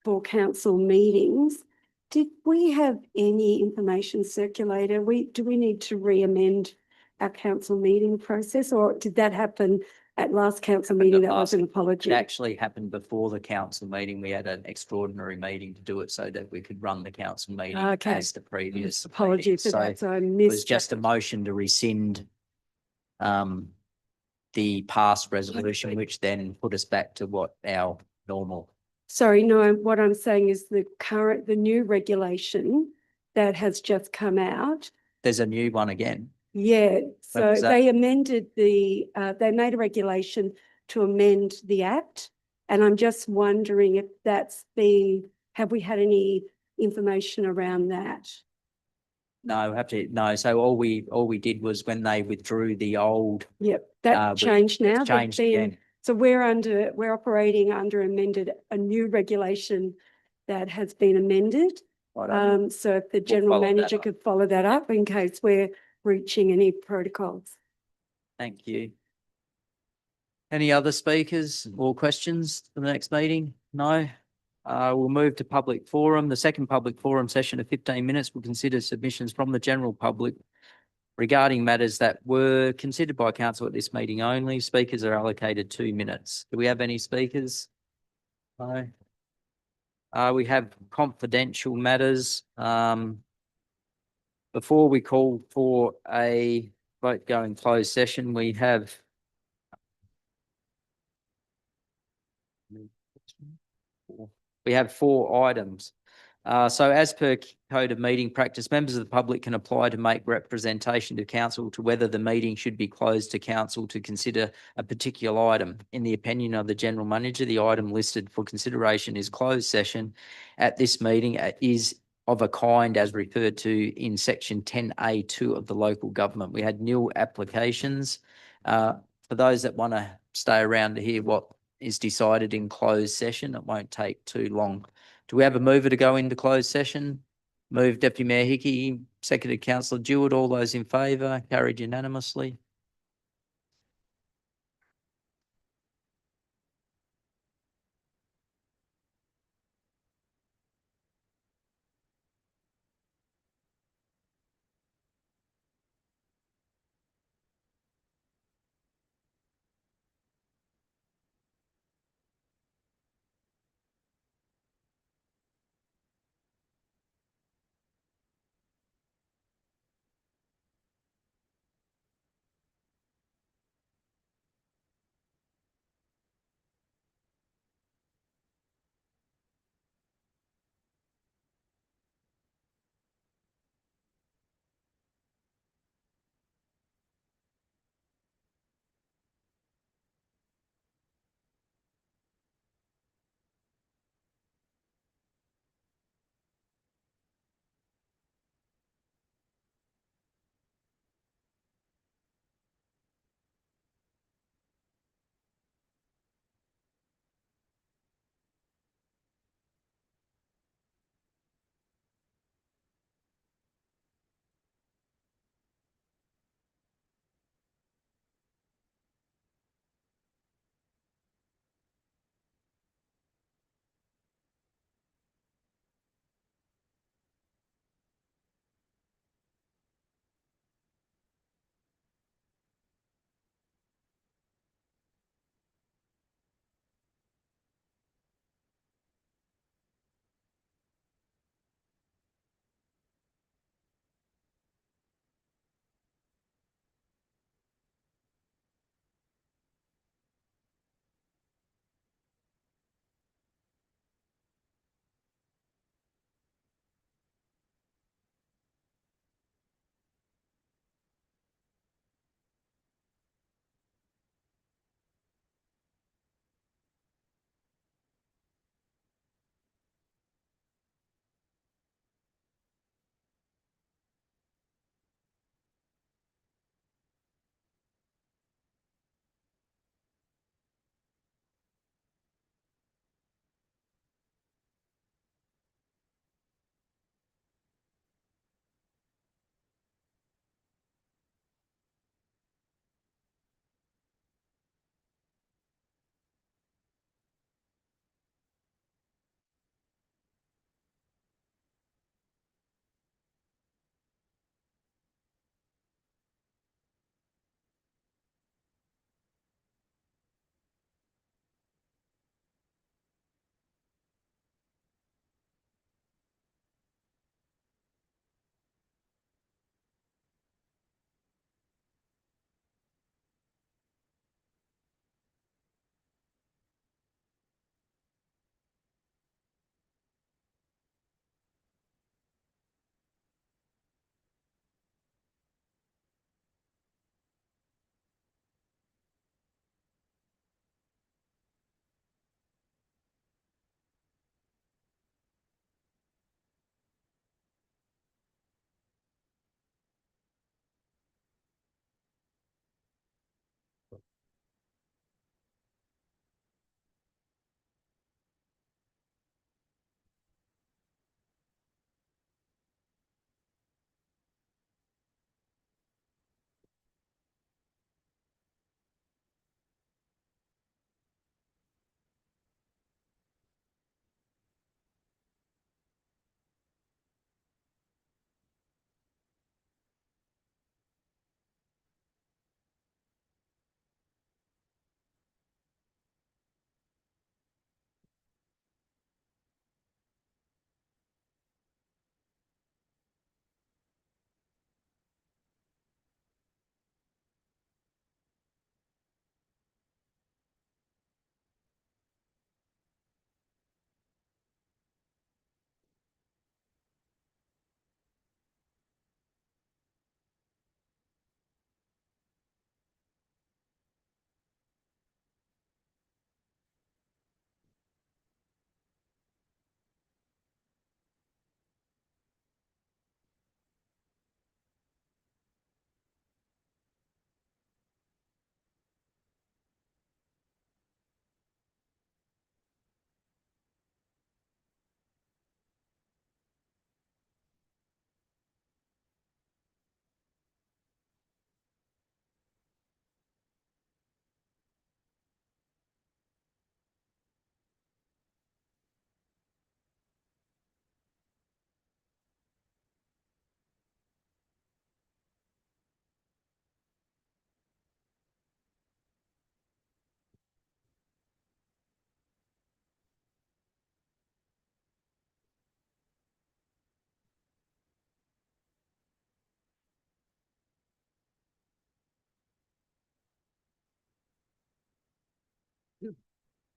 for council meetings. Did we have any information circulated? Do we need to re-amend our council meeting process, or did that happen at last council meeting? That was an apology. It actually happened before the council meeting. We had an extraordinary meeting to do it so that we could run the council meeting Okay. as the previous. Apology meeting. for So that. So I it was missed. just a that. motion to rescind the past resolution, which then put us back to what our normal. Sorry, no, what I'm saying is the new regulation that has just come out. There's a new one again. Yeah, so was that? they amended they made a regulation to amend the Act. And I'm just wondering if have we had any information around that? No, no. So all we did was when they withdrew the old, Yep, that changed now. it's changed again. So we're operating under a new regulation that has been amended. So if the general follow that manager up. could follow that up in case we're breaching any protocols. Thank you. Any other speakers or questions for the next meeting? No? We'll move to public forum. The second public forum session of 15 minutes will consider submissions from the general public regarding matters that were considered by council at this meeting only. Speakers are allocated 2 minutes. Do we have any speakers? No. We have confidential matters. Before we call for a vote going closed session, we have four items. So as per Code of Meeting Practice, members of the public can apply to make representation to council to whether the meeting should be closed to council to consider a particular item. In the opinion of the general manager, the item listed for consideration is closed session at this meeting is of a kind as referred to in section 10A2 of the local government. We had nil applications. For those that want to stay around to hear what is decided in closed session, it won't take too long. Do we have a mover to go into closed session? Move Deputy Mayor Hickey, seconded Councillor Jewett. All those in favour, carried unanimously.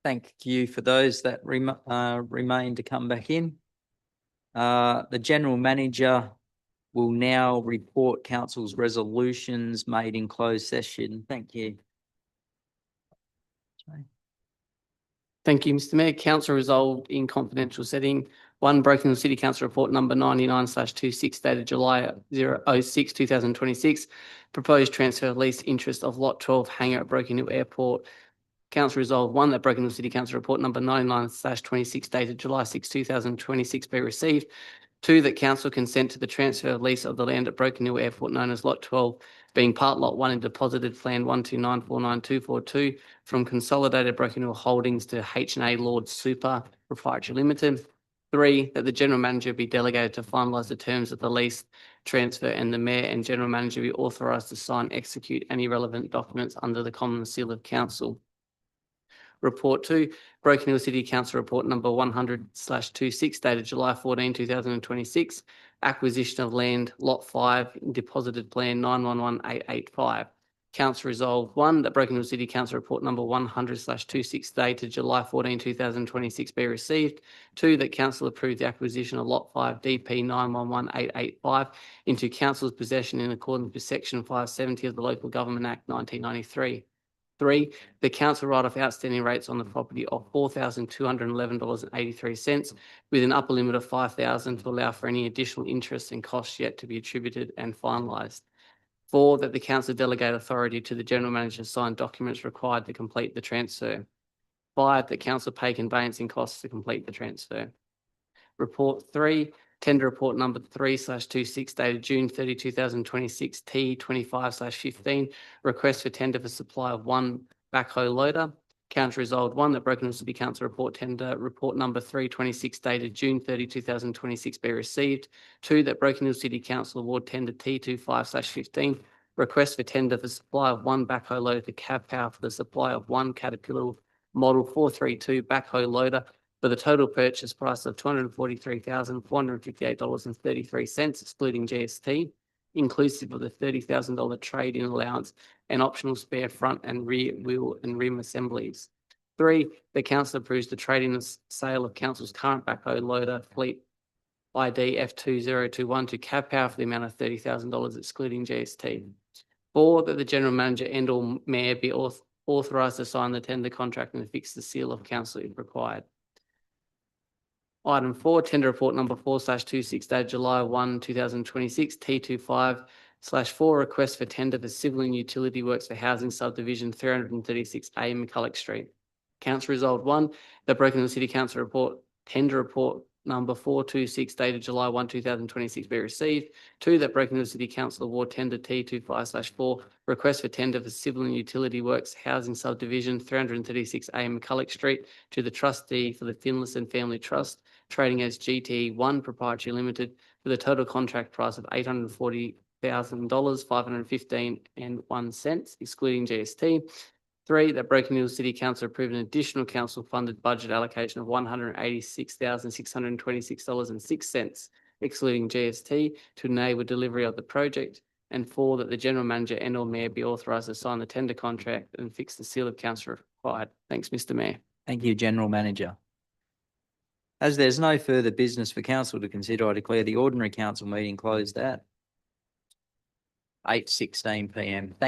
Thank you for those that remain to come back in. The general manager will now report council's resolutions made in closed session. Thank you. Thank you, Mr Mayor. Council resolved in confidential setting. 1, Broken Hill City Council Report number 99/26 dated July 06, 2026. Proposed transfer of lease interest of lot 12 hangar at Broken Hill Airport. Council resolved 1, that Broken Hill City Council Report number 99/26 dated July 6, 2026 be received. 2, that council consent to the transfer of lease of the land at Broken Hill Airport known as Lot 12, being part Lot 1 in deposited plan 129499242 from Consolidated Broken Hill Holdings to H&A Lord Super Proprietary Limited. 3, that the general manager be delegated to finalise the terms of the lease transfer and the mayor and general manager be authorised to sign, execute any relevant documents under the common seal of council. Report 2, Broken Hill City Council Report number 100/26 dated July 14, 2026. Acquisition of land, Lot 5, in deposited plan 911885. Council resolved 1, that Broken Hill City Council Report number 100/26 dated July 14, 2026 be received. 2, that council approve the acquisition of Lot 5 DP 911885 into council's possession in accordance with Section 570 of the Local Government Act 1993. 3, the council write off outstanding rates on the property of $4,211.83 with an upper limit of $5,000 to allow for any additional interest and costs yet to be attributed and finalised. 4, that the council delegate authority to the general manager to sign documents required to complete the transfer. 5, that council pay conveyancing costs to complete the transfer. Report 3, Tender Report number 3/26 dated June 30, 2026, T25/15, request for tender for supply of 1 backhoe loader. Council resolved 1, that Broken Hill City Council Report Tender Report number 3/26 dated June 30, 2026 be received. 2, that Broken Hill City Council award tender T25/15, request for tender for supply of 1 backhoe loader to Cav Power for the supply of 1 Caterpillar Model 432 backhoe loader for the total purchase price of $243,458.33, excluding GST, inclusive of the $30,000 trade-in allowance and optional spare front and rear wheel and rim assemblies. 3, the council approves the trade-in and sale of council's current backhoe loader fleet ID F2021 to Cav Power for the amount of $30,000, excluding GST. 4, that the general manager and or mayor be authorised to sign the tender contract and affix the seal of council if required. Item 4, Tender Report number 4/26 dated July 1, 2026, T25/4, request for tender for civil and utility works for housing subdivision 336A McCulloch Street. Council resolved 1, that Broken Hill City Council Report Tender Report number 426 dated July 1, 2026 be received. 2, that Broken Hill City Council award tender T25/4, request for tender for civil and utility works housing subdivision 336A McCulloch Street to the trustee for the Finlayson Family Trust, trading as GT1 Proprietary Limited, for the total contract price of $840,000, 515.01, excluding GST. 3, that Broken Hill City Council approve an additional council funded budget allocation of $186,626.06, excluding GST, to enable delivery of the project. And 4, that the general manager and or mayor be authorised to sign the tender contract and fix the seal of council if required. Thanks, Mr Mayor. Thank you, General Manager. As there's no further business for council to consider, I declare the ordinary council meeting closed at 8:16 PM. Thank